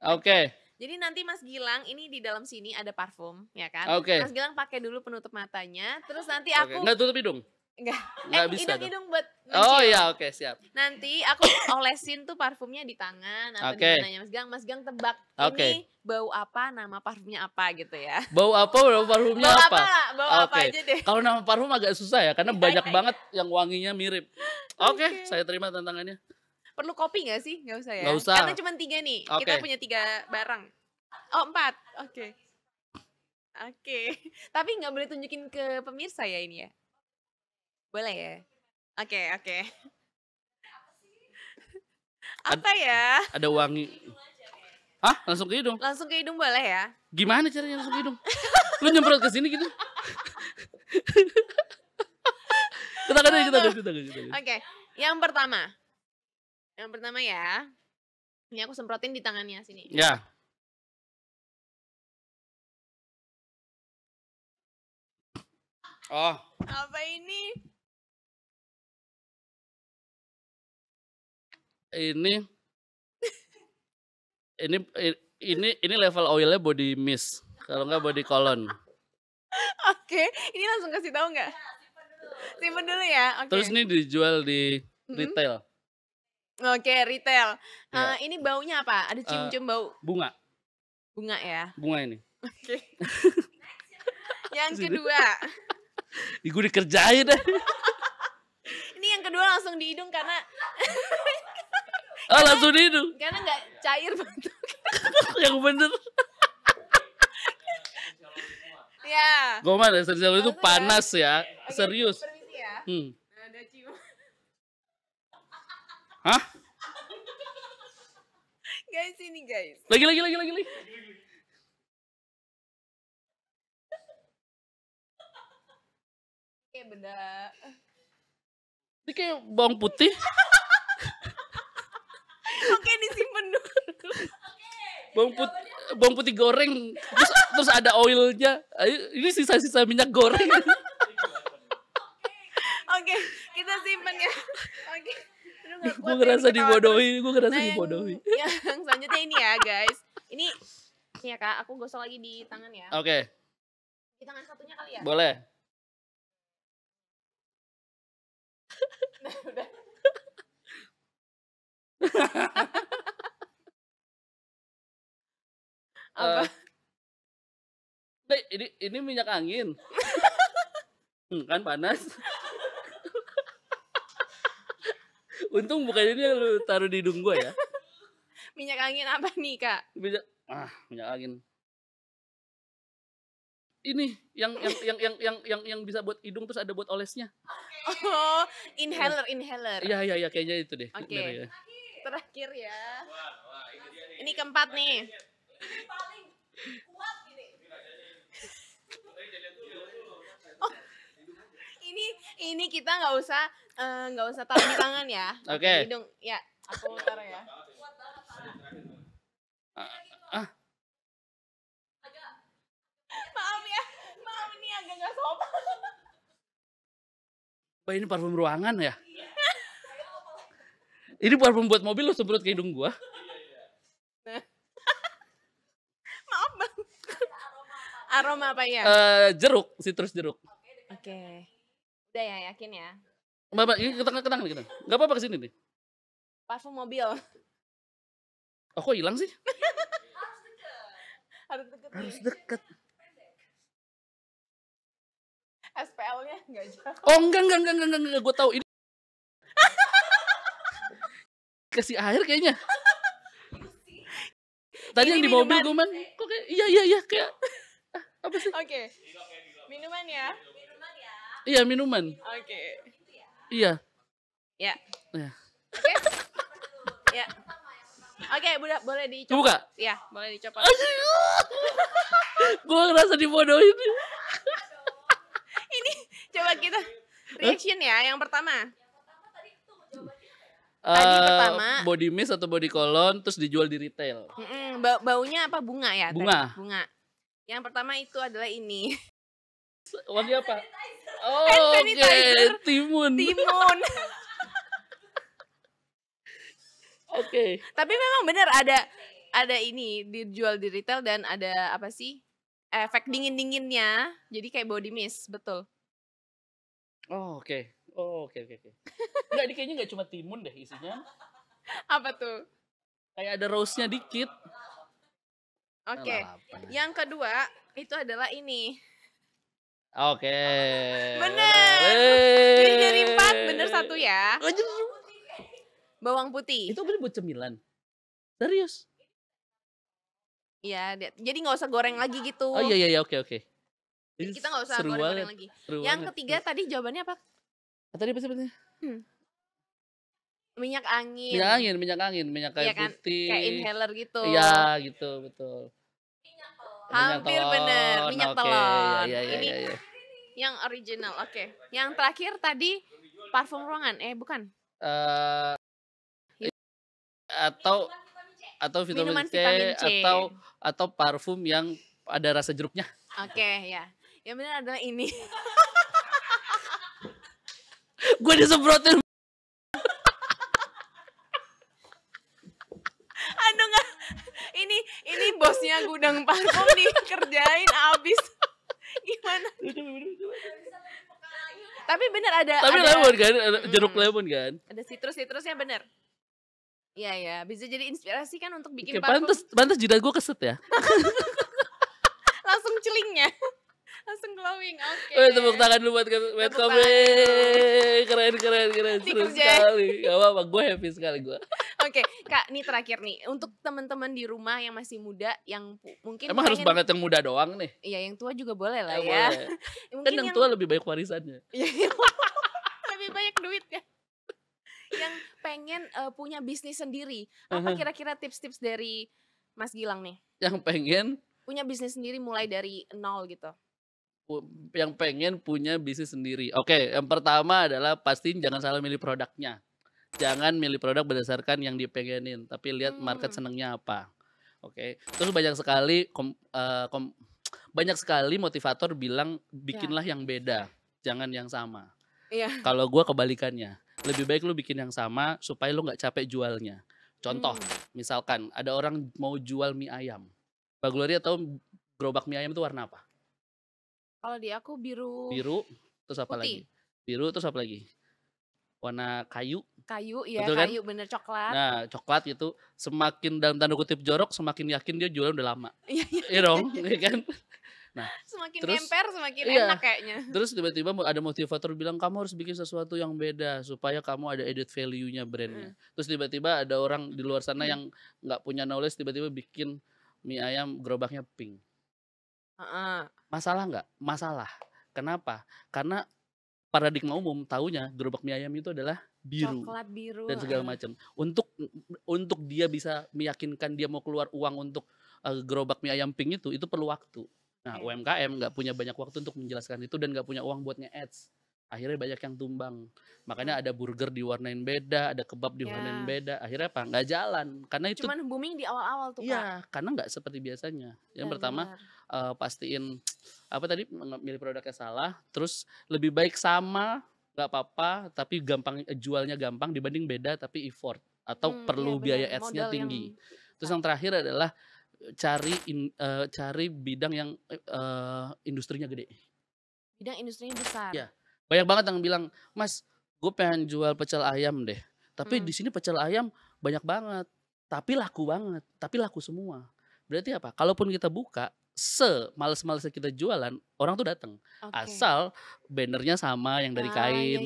[SPEAKER 1] oke,
[SPEAKER 2] jadi nanti Mas Gilang ini di dalam sini ada parfum, ya kan?
[SPEAKER 1] oke,
[SPEAKER 2] Mas Gilang pakai dulu penutup matanya, terus nanti
[SPEAKER 1] oke.
[SPEAKER 2] aku
[SPEAKER 1] Nggak tutup hidung?
[SPEAKER 2] enggak,
[SPEAKER 1] Nggak bisa dong.
[SPEAKER 2] hidung-hidung buat
[SPEAKER 1] Oh
[SPEAKER 2] mencium.
[SPEAKER 1] iya, oke, siap.
[SPEAKER 2] Nanti aku olesin tuh parfumnya di tangan atau di
[SPEAKER 1] Oke.
[SPEAKER 2] mananya Mas Gilang. Mas Gilang tebak
[SPEAKER 1] Oke.
[SPEAKER 2] ini bau apa, nama parfumnya apa gitu ya.
[SPEAKER 1] Bau apa? Bau parfumnya
[SPEAKER 2] Bau
[SPEAKER 1] apa?
[SPEAKER 2] apa lah, bau apa
[SPEAKER 1] Oke.
[SPEAKER 2] aja deh.
[SPEAKER 1] Kalau nama parfum agak susah ya, karena
[SPEAKER 2] Iya,
[SPEAKER 1] banyak
[SPEAKER 2] iya,
[SPEAKER 1] banget yang wanginya mirip. Oke,
[SPEAKER 2] Oke.
[SPEAKER 1] saya terima tantangannya.
[SPEAKER 2] Perlu kopi gak sih? Gak usah ya?
[SPEAKER 1] Nggak usah.
[SPEAKER 2] Karena cuma 3 nih. Kita
[SPEAKER 1] Oke.
[SPEAKER 2] punya 3 barang. Oh 4. Oke. Oke. Tapi nggak boleh tunjukin ke pemirsa ya ini ya? Boleh ya? Oke, oke. Apa ya?
[SPEAKER 1] Ada wangi. Hah? Langsung ke hidung?
[SPEAKER 2] Langsung ke hidung boleh ya?
[SPEAKER 1] Gimana caranya langsung ke hidung? Lu nyemprot ke sini gitu? Kita.
[SPEAKER 2] Oke, yang pertama. Yang pertama ya. Ini aku semprotin di tangannya sini.
[SPEAKER 1] Ya. Oh,
[SPEAKER 2] Apa ini?
[SPEAKER 1] ini ini level oilnya body mist. Kalau nggak body cologne.
[SPEAKER 2] Oke, ini langsung kasih tahu nggak? Simpen dulu ya. Oke.
[SPEAKER 1] Terus ini dijual di retail.
[SPEAKER 2] Oke, retail.
[SPEAKER 1] Ya.
[SPEAKER 2] Ini baunya apa? Ada cium-cium bau
[SPEAKER 1] Bunga.
[SPEAKER 2] bunga ya.
[SPEAKER 1] Bunga ini.
[SPEAKER 2] Oke. Yang kedua.
[SPEAKER 1] Gue dikerjain deh.
[SPEAKER 2] Ini yang kedua langsung di hidung karena
[SPEAKER 1] Oh, langsung di hidung.
[SPEAKER 2] karena nggak cair bentuk.
[SPEAKER 1] Yang bener.
[SPEAKER 2] Ya.
[SPEAKER 1] Goman, esensial itu
[SPEAKER 2] Langsung ya.
[SPEAKER 1] panas ya.
[SPEAKER 2] Oke,
[SPEAKER 1] Serius.
[SPEAKER 2] Permisi ya. Nah, ada cium.
[SPEAKER 1] Hah?
[SPEAKER 2] Guys, ini guys.
[SPEAKER 1] Lagi.
[SPEAKER 2] Kayak benda.
[SPEAKER 1] Ini kayak bawang putih.
[SPEAKER 2] Oke, disimpan dulu.
[SPEAKER 1] Bawang putih goreng. Terus ada oilnya. Ini sisa-sisa minyak goreng.
[SPEAKER 2] Oke, kita simpan ya. Oke. Aduh, nggak kuat
[SPEAKER 1] Gue
[SPEAKER 2] ya
[SPEAKER 1] ngerasa
[SPEAKER 2] ketawa
[SPEAKER 1] dibodohi.
[SPEAKER 2] terus. Nah,
[SPEAKER 1] dibodohi.
[SPEAKER 2] yang selanjutnya ini ya guys. Ini ya kak, aku gosok lagi di tangan ya.
[SPEAKER 1] Oke,
[SPEAKER 2] Di tangan satunya kali ya.
[SPEAKER 1] boleh.
[SPEAKER 2] Nah, udah. Apa?
[SPEAKER 1] Ini minyak angin. Kan panas. Untung bukan ini yang lu taruh di hidung gue ya.
[SPEAKER 2] Minyak angin apa nih kak?
[SPEAKER 1] Minyak angin. Ini yang bisa buat hidung terus ada buat olesnya.
[SPEAKER 2] Oh, inhaler.
[SPEAKER 1] Iya kayaknya itu deh.
[SPEAKER 2] Oke.
[SPEAKER 1] Bener ya.
[SPEAKER 2] Terakhir ya. Ini keempat nih. Oh, ini kita nggak usah taruh di tangan ya.
[SPEAKER 1] Oke.
[SPEAKER 2] Hidung, ya. Aku taruh ya. Maaf ini agak nggak sopan.
[SPEAKER 1] Wah, ini parfum ruangan ya? Ini parfum buat mobil lo semprot ke hidung gua.
[SPEAKER 2] Maaf bang. Aroma apa ya?
[SPEAKER 1] Jeruk, sitrus jeruk.
[SPEAKER 2] Oke. Udah ya, yakin ya.
[SPEAKER 1] Mbak, ini ke tangan kita. Gak apa-apa kesini nih.
[SPEAKER 2] Parfum mobil.
[SPEAKER 1] Oh, kok hilang sih?
[SPEAKER 2] Harus deket.
[SPEAKER 1] Harus
[SPEAKER 2] nih.
[SPEAKER 1] deket.
[SPEAKER 2] SPL-nya nggak jauh.
[SPEAKER 1] Oh, enggak. Gue tahu ini. Kasih air kayaknya. Tadi
[SPEAKER 2] Ini
[SPEAKER 1] yang di mobil
[SPEAKER 2] minuman.
[SPEAKER 1] gue man, kok kayak iya kayak apa sih?
[SPEAKER 2] Oke. Minuman ya.
[SPEAKER 1] Iya, minuman.
[SPEAKER 2] Oke.
[SPEAKER 1] Iya.
[SPEAKER 2] Ya.
[SPEAKER 1] Ya.
[SPEAKER 2] Oke. Ya. Oke, boleh
[SPEAKER 1] Gue
[SPEAKER 2] dicopot.
[SPEAKER 1] buka.
[SPEAKER 2] Iya, boleh dicopot.
[SPEAKER 1] Gue ngerasa dibodohin.
[SPEAKER 2] Ini coba kita reaction ya. Yang pertama.
[SPEAKER 1] Tadi
[SPEAKER 2] pertama
[SPEAKER 1] body mist atau body cologne terus dijual di retail.
[SPEAKER 2] Baunya apa, bunga ya?
[SPEAKER 1] Bunga.
[SPEAKER 2] Tadi? Bunga. Yang pertama itu adalah ini.
[SPEAKER 1] Wangi apa?
[SPEAKER 2] Hand
[SPEAKER 1] Oh,
[SPEAKER 2] sanitizer.
[SPEAKER 1] Timun.
[SPEAKER 2] Timun.
[SPEAKER 1] Oke.
[SPEAKER 2] Tapi memang benar ada ini dijual di retail dan ada apa sih? Efek dingin-dinginnya. Jadi kayak body mist, betul.
[SPEAKER 1] Oh, oke. Oh, oke. Enggak, ini kayaknya enggak cuma timun deh isinya.
[SPEAKER 2] Apa tuh?
[SPEAKER 1] Kayak ada rose-nya dikit.
[SPEAKER 2] Oke. Yang kedua itu adalah ini.
[SPEAKER 1] Oke.
[SPEAKER 2] Bener. Jadi dari 4 bener 1 ya. Bawang putih.
[SPEAKER 1] Itu bener buat cemilan. Serius?
[SPEAKER 2] Iya, jadi nggak usah goreng lagi gitu.
[SPEAKER 1] Oh iya, oke.
[SPEAKER 2] Kita nggak usah goreng-goreng lagi. Yang ketiga tadi jawabannya apa?
[SPEAKER 1] Tadi apa sebetulnya?
[SPEAKER 2] Minyak angin.
[SPEAKER 1] Minyak kayu
[SPEAKER 2] kan?
[SPEAKER 1] putih.
[SPEAKER 2] Kayak inhaler gitu.
[SPEAKER 1] Iya, gitu, betul.
[SPEAKER 2] Hampir bener, minyak telon.
[SPEAKER 1] Iya.
[SPEAKER 2] Ini yang original, oke. Yang terakhir tadi parfum ruangan, bukan.
[SPEAKER 1] Atau
[SPEAKER 2] Minuman
[SPEAKER 1] vitamin C,
[SPEAKER 2] C.
[SPEAKER 1] atau parfum yang ada rasa jeruknya.
[SPEAKER 2] Oke, ya. Yang benar adalah ini.
[SPEAKER 1] Gue disemprotin.
[SPEAKER 2] Aduh nggak. Ini bosnya gudang parfum dikerjain abis. Gimana? Tapi bener ada.
[SPEAKER 1] Tapi lemon kan, jeruk lemon kan.
[SPEAKER 2] Ada citrusnya bener. Iya, bisa jadi inspirasi kan untuk bikin parfum.
[SPEAKER 1] Pantes jidat gue keset ya.
[SPEAKER 2] Langsung celingnya. Langsung glowing, oke.
[SPEAKER 1] Tepuk tangan dulu buat Medcom. Keren. Seru sekali. Gak apa-apa, gue happy sekali gue.
[SPEAKER 2] Oke, Kak, nih terakhir nih. Untuk teman-teman di rumah yang masih muda, yang mungkin
[SPEAKER 1] emang harus banget yang muda doang nih?
[SPEAKER 2] Iya, yang tua juga boleh lah ya.
[SPEAKER 1] Kan yang tua lebih banyak warisannya.
[SPEAKER 2] Lebih banyak duit ya. Yang pengen punya bisnis sendiri. Apa kira-kira tips-tips dari Mas Gilang nih?
[SPEAKER 1] Yang pengen
[SPEAKER 2] punya bisnis sendiri mulai dari nol gitu.
[SPEAKER 1] Yang pengen punya bisnis sendiri. Oke, yang pertama adalah pastiin jangan salah milih produknya. Jangan milih produk berdasarkan yang dipengenin, tapi lihat market senengnya apa. Oke. Terus banyak sekali motivator bilang bikinlah yang beda, jangan yang sama. Kalau gue kebalikannya, lebih baik lu bikin yang sama supaya lu nggak capek jualnya. Contoh, misalkan ada orang mau jual mie ayam. Mbak Gloria tahu gerobak mie ayam itu warna apa?
[SPEAKER 2] Kalau di aku biru.
[SPEAKER 1] Terus apa
[SPEAKER 2] putih.
[SPEAKER 1] lagi? Biru, terus apa lagi? Warna kayu.
[SPEAKER 2] Iya,
[SPEAKER 1] betul,
[SPEAKER 2] kayu
[SPEAKER 1] kan?
[SPEAKER 2] bener, coklat.
[SPEAKER 1] Nah, coklat itu semakin dalam tanda kutip jorok, semakin yakin dia jualan udah lama.
[SPEAKER 2] Iya
[SPEAKER 1] dong, iya kan? Nah,
[SPEAKER 2] semakin ngemper semakin enak kayaknya.
[SPEAKER 1] Terus tiba-tiba ada motivator bilang kamu harus bikin sesuatu yang beda supaya kamu ada added value-nya brandnya. Terus tiba-tiba ada orang di luar sana yang nggak punya knowledge tiba-tiba bikin mie ayam gerobaknya pink. Masalah nggak? Masalah. Kenapa? Karena paradigma umum taunya gerobak mie ayam itu adalah biru,
[SPEAKER 2] coklat biru
[SPEAKER 1] dan segala macam. Untuk dia bisa meyakinkan dia mau keluar uang untuk gerobak mie ayam pink itu perlu waktu. Nah, UMKM nggak punya banyak waktu untuk menjelaskan itu dan nggak punya uang buat nge-ads. Akhirnya banyak yang tumbang. Makanya ada burger diwarnain beda, ada kebab diwarnain beda. Akhirnya apa? Nggak jalan. Karena itu
[SPEAKER 2] cuman booming di awal-awal tuh, Kak.
[SPEAKER 1] Iya, karena nggak seperti biasanya. Yang pertama pastiin apa tadi milih produknya salah. Terus lebih baik sama nggak apa-apa, tapi gampang jualnya gampang dibanding beda tapi effort atau perlu biaya ads-nya tinggi. Terus yang terakhir adalah cari bidang yang industrinya gede.
[SPEAKER 2] Bidang industrinya besar.
[SPEAKER 1] Ya. Banyak banget yang bilang, "Mas, gue pengen jual pecel ayam deh. Tapi di sini pecel ayam banyak banget, tapi laku banget, tapi laku semua." Berarti apa? Kalaupun kita buka, semales-malesnya kita jualan, orang tuh datang. Asal bannernya sama yang dari kain,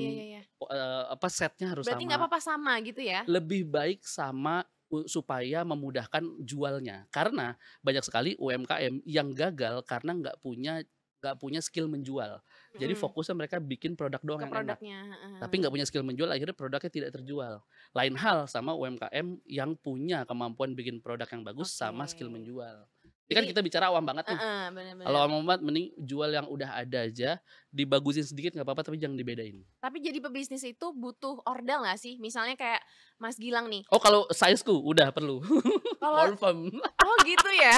[SPEAKER 1] setnya harus
[SPEAKER 2] berarti
[SPEAKER 1] sama.
[SPEAKER 2] nggak apa-apa sama gitu ya?
[SPEAKER 1] Lebih baik sama supaya memudahkan jualnya. Karena banyak sekali UMKM yang gagal karena nggak punya skill menjual. Jadi
[SPEAKER 2] Mhm.
[SPEAKER 1] fokusnya mereka bikin produk doang
[SPEAKER 2] Ke
[SPEAKER 1] yang enak.
[SPEAKER 2] produknya,
[SPEAKER 1] Tapi
[SPEAKER 2] heeh.
[SPEAKER 1] nggak punya skill menjual, akhirnya produknya tidak terjual. Lain hal sama UMKM yang punya kemampuan bikin produk yang bagus
[SPEAKER 2] Oke.
[SPEAKER 1] sama skill menjual. Ini kan
[SPEAKER 2] Jadi
[SPEAKER 1] kita bicara awam banget nih.
[SPEAKER 2] heeh, bener
[SPEAKER 1] Kalau
[SPEAKER 2] bener.
[SPEAKER 1] awam banget mending jual yang udah ada aja, dibagusin sedikit nggak apa-apa tapi jangan dibedain.
[SPEAKER 2] Tapi jadi pebisnis itu butuh ordal nggak sih? Misalnya kayak Mas Gilang nih,
[SPEAKER 1] Oh kalau size-ku udah perlu.
[SPEAKER 2] kalau
[SPEAKER 1] Confirm.
[SPEAKER 2] oh gitu ya?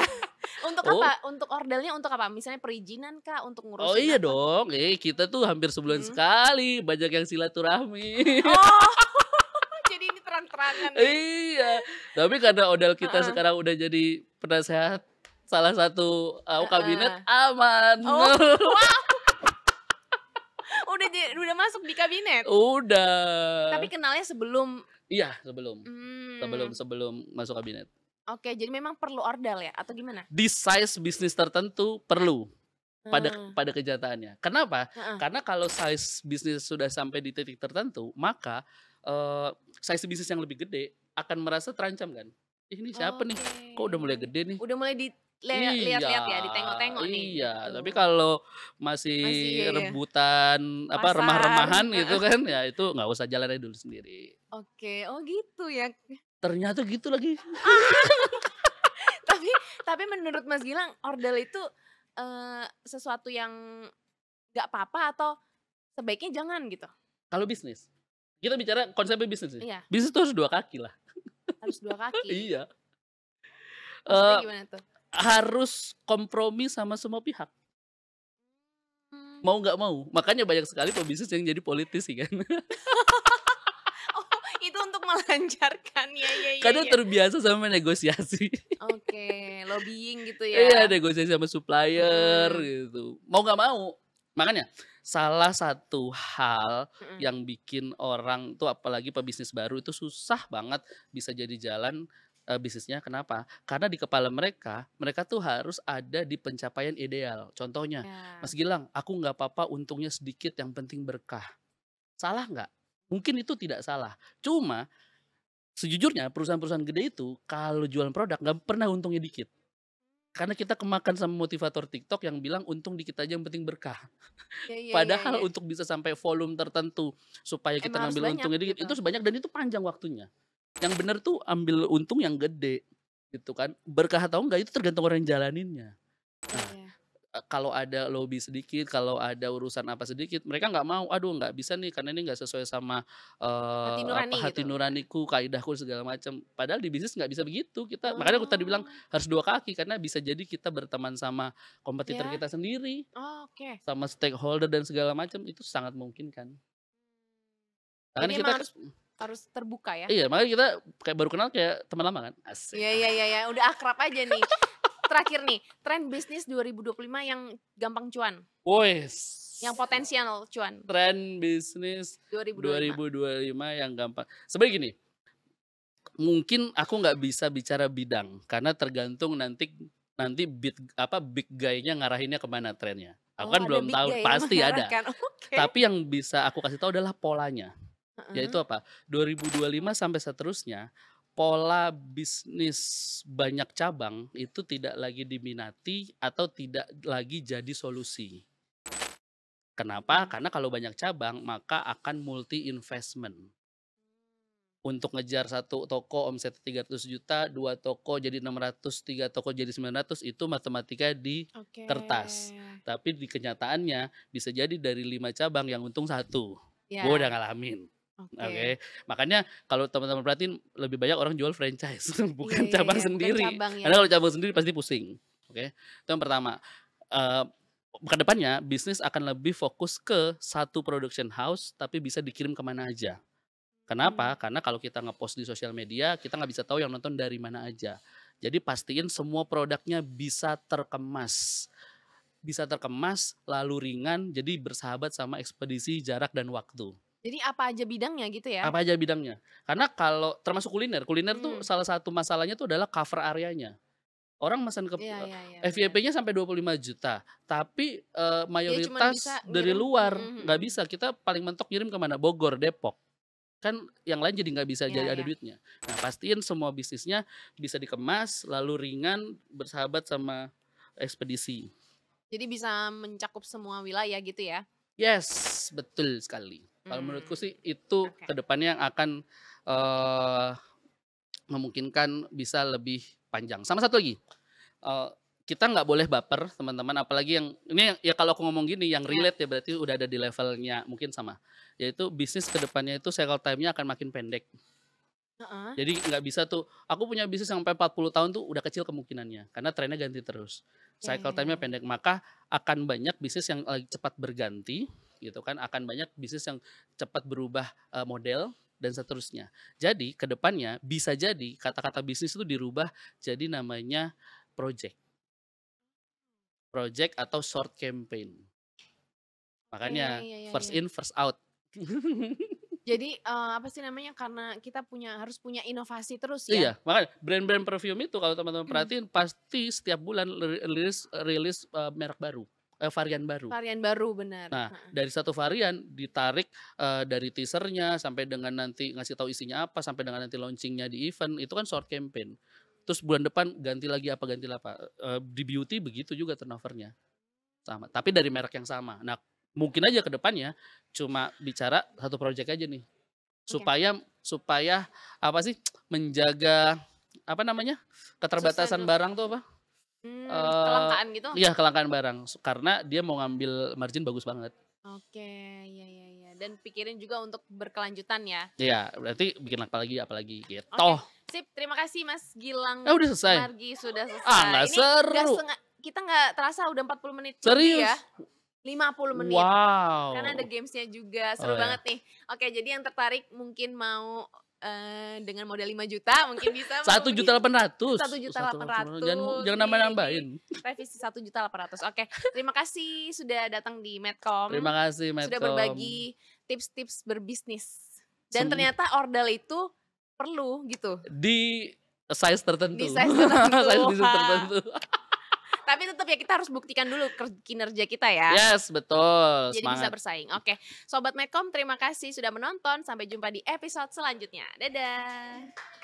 [SPEAKER 2] Untuk
[SPEAKER 1] Oh
[SPEAKER 2] apa? Untuk ordalnya untuk apa? Misalnya perizinan kah? Untuk
[SPEAKER 1] oh
[SPEAKER 2] ngurusin
[SPEAKER 1] iya
[SPEAKER 2] apa?
[SPEAKER 1] dong, kita tuh hampir sebulan
[SPEAKER 2] Mhm.
[SPEAKER 1] sekali banyak yang silaturahmi.
[SPEAKER 2] Oh, jadi ini terang-terangan nih.
[SPEAKER 1] Iya, tapi karena modal kita
[SPEAKER 2] Heeh,
[SPEAKER 1] sekarang udah jadi penasehat salah satu, kabinet,
[SPEAKER 2] heeh.
[SPEAKER 1] aman.
[SPEAKER 2] Oh, wah, udah masuk di kabinet? Tapi
[SPEAKER 1] Udah.
[SPEAKER 2] kenalnya sebelum
[SPEAKER 1] Iya, sebelum sebelum
[SPEAKER 2] mmm,
[SPEAKER 1] sebelum masuk kabinet.
[SPEAKER 2] oke, jadi memang perlu ordal ya atau gimana?
[SPEAKER 1] Di size bisnis tertentu perlu, pada
[SPEAKER 2] Eee,
[SPEAKER 1] pada kenyataannya. Kenapa?
[SPEAKER 2] heeh.
[SPEAKER 1] Karena kalau size bisnis sudah sampai di titik tertentu, maka, size bisnis yang lebih gede akan merasa terancam kan, "Ih, ini siapa nih?
[SPEAKER 2] Oke.
[SPEAKER 1] Kok udah mulai gede nih?"
[SPEAKER 2] Udah mulai
[SPEAKER 1] Iya
[SPEAKER 2] lihat-lihat ya, ditengok-tengok nih
[SPEAKER 1] iya,
[SPEAKER 2] gitu.
[SPEAKER 1] tapi kalau
[SPEAKER 2] Masih
[SPEAKER 1] masih rebutan, apa,
[SPEAKER 2] pasar,
[SPEAKER 1] remah-remahan gitu
[SPEAKER 2] heeh.
[SPEAKER 1] kan, ya itu nggak usah jalan aja dulu sendiri.
[SPEAKER 2] Oke, oh gitu ya.
[SPEAKER 1] Ternyata gitu lagi.
[SPEAKER 2] Tapi tapi menurut Mas Gilang ordal itu, sesuatu yang nggak apa-apa atau sebaiknya jangan gitu?
[SPEAKER 1] Kalau bisnis, kita bicara konsepnya bisnis nih,
[SPEAKER 2] Iya,
[SPEAKER 1] bisnis tuh harus 2 kaki lah.
[SPEAKER 2] harus 2 kaki.
[SPEAKER 1] Iya,
[SPEAKER 2] Maksudnya
[SPEAKER 1] eee,
[SPEAKER 2] gimana tuh?
[SPEAKER 1] harus kompromi sama semua pihak,
[SPEAKER 2] Mmm.
[SPEAKER 1] mau nggak mau. Makanya banyak sekali pebisnis yang jadi politisi kan.
[SPEAKER 2] Oh, itu untuk melancarkan, ya ya ya
[SPEAKER 1] Karena
[SPEAKER 2] ya.
[SPEAKER 1] terbiasa sama negosiasi.
[SPEAKER 2] Oke, lobbying gitu
[SPEAKER 1] Iya,
[SPEAKER 2] ya?
[SPEAKER 1] negosiasi sama supplier
[SPEAKER 2] Mhm,
[SPEAKER 1] gitu, mau nggak mau. Makanya salah satu hal
[SPEAKER 2] mhm.
[SPEAKER 1] yang bikin orang tuh apalagi pebisnis baru itu susah banget bisa jadi jalan, bisnisnya kenapa? Karena di kepala mereka, mereka tuh harus ada di pencapaian ideal. Contohnya,
[SPEAKER 2] Ya,
[SPEAKER 1] "Mas Gilang, aku nggak apa-apa untungnya sedikit yang penting berkah." Salah nggak? Mungkin itu tidak salah, cuma sejujurnya perusahaan-perusahaan gede itu kalau jualan produk nggak pernah untungnya dikit. Karena kita kemakan sama motivator TikTok yang bilang untung dikit aja yang penting berkah.
[SPEAKER 2] ya ya ya
[SPEAKER 1] Padahal
[SPEAKER 2] ya.
[SPEAKER 1] untuk bisa sampai volume tertentu supaya kita
[SPEAKER 2] Emang harus
[SPEAKER 1] ngambil
[SPEAKER 2] banyak
[SPEAKER 1] untungnya dikit
[SPEAKER 2] gitu?
[SPEAKER 1] itu sebanyak dan itu panjang waktunya. Yang bener tuh ambil untung yang gede gitu kan. Berkah atau enggak itu tergantung orang yang jalaninnya.
[SPEAKER 2] Iya
[SPEAKER 1] Nah,
[SPEAKER 2] iya.
[SPEAKER 1] kalau ada lobby sedikit, kalau ada urusan apa sedikit, mereka nggak mau, "Aduh nggak bisa nih karena ini nggak sesuai sama,
[SPEAKER 2] Hati
[SPEAKER 1] apa,
[SPEAKER 2] nurani
[SPEAKER 1] hati
[SPEAKER 2] gitu?
[SPEAKER 1] nuraniku, kaidahku segala macam." Padahal di bisnis nggak bisa begitu, makanya aku tadi bilang
[SPEAKER 2] Oh,
[SPEAKER 1] harus 2 kaki karena bisa jadi kita berteman sama kompetitor
[SPEAKER 2] ya?
[SPEAKER 1] kita sendiri,
[SPEAKER 2] Oh, oke.
[SPEAKER 1] sama stakeholder dan segala macam, itu sangat mungkin kan.
[SPEAKER 2] Jadi
[SPEAKER 1] Makanya kita
[SPEAKER 2] emang harus harus terbuka ya?
[SPEAKER 1] iya, makanya kita kayak baru kenal kayak teman lama kan, asik.
[SPEAKER 2] Iya iya iya iya, udah akrab aja nih. Terakhir nih, tren bisnis 2025 yang gampang cuan, yang
[SPEAKER 1] Wes,
[SPEAKER 2] potensial cuan
[SPEAKER 1] tren bisnis
[SPEAKER 2] 2025?
[SPEAKER 1] 2025 yang gampang sebenarnya gini, mungkin aku nggak bisa bicara bidang, karena tergantung nanti nanti big guy-nya ngarahinnya kemana trennya. Aku
[SPEAKER 2] Oh,
[SPEAKER 1] kan
[SPEAKER 2] ada
[SPEAKER 1] belum
[SPEAKER 2] big
[SPEAKER 1] tahu,
[SPEAKER 2] guy yang
[SPEAKER 1] pasti ada.
[SPEAKER 2] mengarahkan, oke.
[SPEAKER 1] Tapi yang bisa aku kasih tahu adalah polanya, yaitu
[SPEAKER 2] Heeh.
[SPEAKER 1] apa, 2025 sampai seterusnya, pola bisnis banyak cabang itu tidak lagi diminati atau tidak lagi jadi solusi. Kenapa?
[SPEAKER 2] Mhm.
[SPEAKER 1] Karena kalau banyak cabang, maka akan multi investment. Untuk ngejar satu toko omset 300 juta, 2 toko jadi 600, 3 toko jadi 900 itu matematika di
[SPEAKER 2] Oke.
[SPEAKER 1] kertas. Tapi di kenyataannya bisa jadi dari 5 cabang yang untung satu. Gue udah
[SPEAKER 2] Ya,
[SPEAKER 1] ngalamin.
[SPEAKER 2] oke.
[SPEAKER 1] Oke. Makanya kalau teman-teman perhatiin lebih banyak orang jual franchise
[SPEAKER 2] Iya
[SPEAKER 1] bukan
[SPEAKER 2] iya
[SPEAKER 1] cabang
[SPEAKER 2] iya, bukan
[SPEAKER 1] sendiri.
[SPEAKER 2] cabang ya.
[SPEAKER 1] Karena kalau cabang sendiri pasti pusing. Oke. Itu yang pertama. Eee, ke depannya bisnis akan lebih fokus ke satu production house tapi bisa dikirim kemana aja.
[SPEAKER 2] Mmm,
[SPEAKER 1] Kenapa? Karena kalau kita ngepost di sosial media, kita nggak bisa tahu yang nonton dari mana aja. Jadi pastiin semua produknya bisa terkemas, lalu ringan, jadi bersahabat sama ekspedisi, jarak, dan waktu.
[SPEAKER 2] jadi apa aja bidangnya gitu ya?
[SPEAKER 1] Apa aja bidangnya. Karena kalau termasuk kuliner, kuliner tuh
[SPEAKER 2] Mmm,
[SPEAKER 1] salah satu masalahnya tuh adalah cover areanya. Orang mesen ke
[SPEAKER 2] iya iya iya, bener.
[SPEAKER 1] FYP-nya sampai 25 juta, tapi,
[SPEAKER 2] Dia cuman bisa
[SPEAKER 1] mayoritas dari
[SPEAKER 2] ngirim
[SPEAKER 1] luar,
[SPEAKER 2] mhm
[SPEAKER 1] nggak
[SPEAKER 2] mhm.
[SPEAKER 1] bisa. Kita paling mentok ngirim ke mana? Bogor, Depok. Kan yang lain jadi nggak bisa
[SPEAKER 2] Iya
[SPEAKER 1] jadi ada
[SPEAKER 2] iya.
[SPEAKER 1] duitnya. Nah, pastiin semua bisnisnya bisa dikemas, lalu ringan, bersahabat sama ekspedisi.
[SPEAKER 2] Jadi bisa mencakup semua wilayah gitu ya?
[SPEAKER 1] Yes, betul sekali. Kalau menurutku
[SPEAKER 2] Mmm,
[SPEAKER 1] sih itu
[SPEAKER 2] oke.
[SPEAKER 1] kedepannya yang akan, eee, memungkinkan bisa lebih panjang. Sama satu lagi, eee, kita nggak boleh baper teman-teman, apalagi yang ini ya kalau aku ngomong gini yang
[SPEAKER 2] Ya,
[SPEAKER 1] relate ya berarti udah ada di levelnya mungkin sama, yaitu bisnis kedepannya itu cycle time-nya akan makin pendek.
[SPEAKER 2] heeh.
[SPEAKER 1] Jadi nggak bisa tuh, aku punya bisnis sampai 40 tahun tuh udah kecil kemungkinannya, karena trennya ganti terus.
[SPEAKER 2] Ya
[SPEAKER 1] Cycle
[SPEAKER 2] ya
[SPEAKER 1] time-nya
[SPEAKER 2] ya.
[SPEAKER 1] pendek, maka akan banyak bisnis yang lagi cepat berganti, gitu kan, akan banyak bisnis yang cepat berubah, model dan seterusnya. Jadi ke depannya bisa jadi kata-kata bisnis itu dirubah jadi namanya project, project atau short campaign.
[SPEAKER 2] Oke,
[SPEAKER 1] Makanya
[SPEAKER 2] ya ya
[SPEAKER 1] first
[SPEAKER 2] ya.
[SPEAKER 1] in first out.
[SPEAKER 2] Jadi, apa sih namanya, karena kita harus punya inovasi terus ya?
[SPEAKER 1] Iya, makanya brand-brand perfume itu kalau teman-teman perhatiin pasti setiap bulan rilis rilis, merek baru, varian baru.
[SPEAKER 2] Varian baru, benar,
[SPEAKER 1] Nah,
[SPEAKER 2] heeh.
[SPEAKER 1] dari satu varian ditarik, dari teaser-nya sampai dengan nanti ngasih tahu isinya apa, sampai dengan nanti launching-nya di event, itu kan short campaign. Terus bulan depan ganti lagi apa, di beauty begitu juga turnover-nya, sama, tapi dari merek yang sama. Nah, mungkin aja ke depannya cuma bicara satu project aja nih.
[SPEAKER 2] Oke,
[SPEAKER 1] Supaya supaya apa sih, menjaga apa namanya, keterbatasan
[SPEAKER 2] sustainable,
[SPEAKER 1] barang tuh apa, eee,
[SPEAKER 2] kelangkaan gitu?
[SPEAKER 1] iya kelangkaan barang, karena dia mau ngambil margin bagus banget.
[SPEAKER 2] Oke, ya ya ya, dan pikirin juga untuk berkelanjutan ya?
[SPEAKER 1] Iya, berarti bikin apa lagi gitu.
[SPEAKER 2] Oke, sip. Terima kasih Mas
[SPEAKER 1] Eh,
[SPEAKER 2] Gilang
[SPEAKER 1] udah selesai?
[SPEAKER 2] Margi sudah
[SPEAKER 1] Ah,
[SPEAKER 2] selesai.
[SPEAKER 1] nggak
[SPEAKER 2] Ini nggak
[SPEAKER 1] seru.
[SPEAKER 2] kita nggak terasa udah 40 menit lebih ya,
[SPEAKER 1] Serius?
[SPEAKER 2] 50 menit. Karena ada
[SPEAKER 1] Wow.
[SPEAKER 2] games-nya juga,
[SPEAKER 1] Oh
[SPEAKER 2] seru banget
[SPEAKER 1] ya,
[SPEAKER 2] nih. Oke, jadi yang tertarik mungkin mau, dengan modal 5 juta mungkin bisa
[SPEAKER 1] satu
[SPEAKER 2] membeli
[SPEAKER 1] juta delapan
[SPEAKER 2] satu
[SPEAKER 1] ratus,
[SPEAKER 2] juta
[SPEAKER 1] satu
[SPEAKER 2] delapan
[SPEAKER 1] jangan
[SPEAKER 2] ratus
[SPEAKER 1] jangan
[SPEAKER 2] di
[SPEAKER 1] nambah-nambahin.
[SPEAKER 2] revisi 1.800.000. Oke, terima kasih sudah datang di
[SPEAKER 1] Terima
[SPEAKER 2] Medcom,
[SPEAKER 1] kasih
[SPEAKER 2] sudah
[SPEAKER 1] Medcom.
[SPEAKER 2] berbagi tips-tips berbisnis. Dan
[SPEAKER 1] Sem
[SPEAKER 2] ternyata ordal itu perlu gitu.
[SPEAKER 1] di size
[SPEAKER 2] Di
[SPEAKER 1] tertentu,
[SPEAKER 2] size tertentu,
[SPEAKER 1] size bisnis
[SPEAKER 2] wah.
[SPEAKER 1] tertentu.
[SPEAKER 2] Tapi tetap ya kita harus buktikan dulu kinerja kita ya,
[SPEAKER 1] Yes, betul,
[SPEAKER 2] jadi bisa
[SPEAKER 1] semangat.
[SPEAKER 2] bersaing. Oke, Sobat Medcom terima kasih sudah menonton, sampai jumpa di episode selanjutnya. Dadah.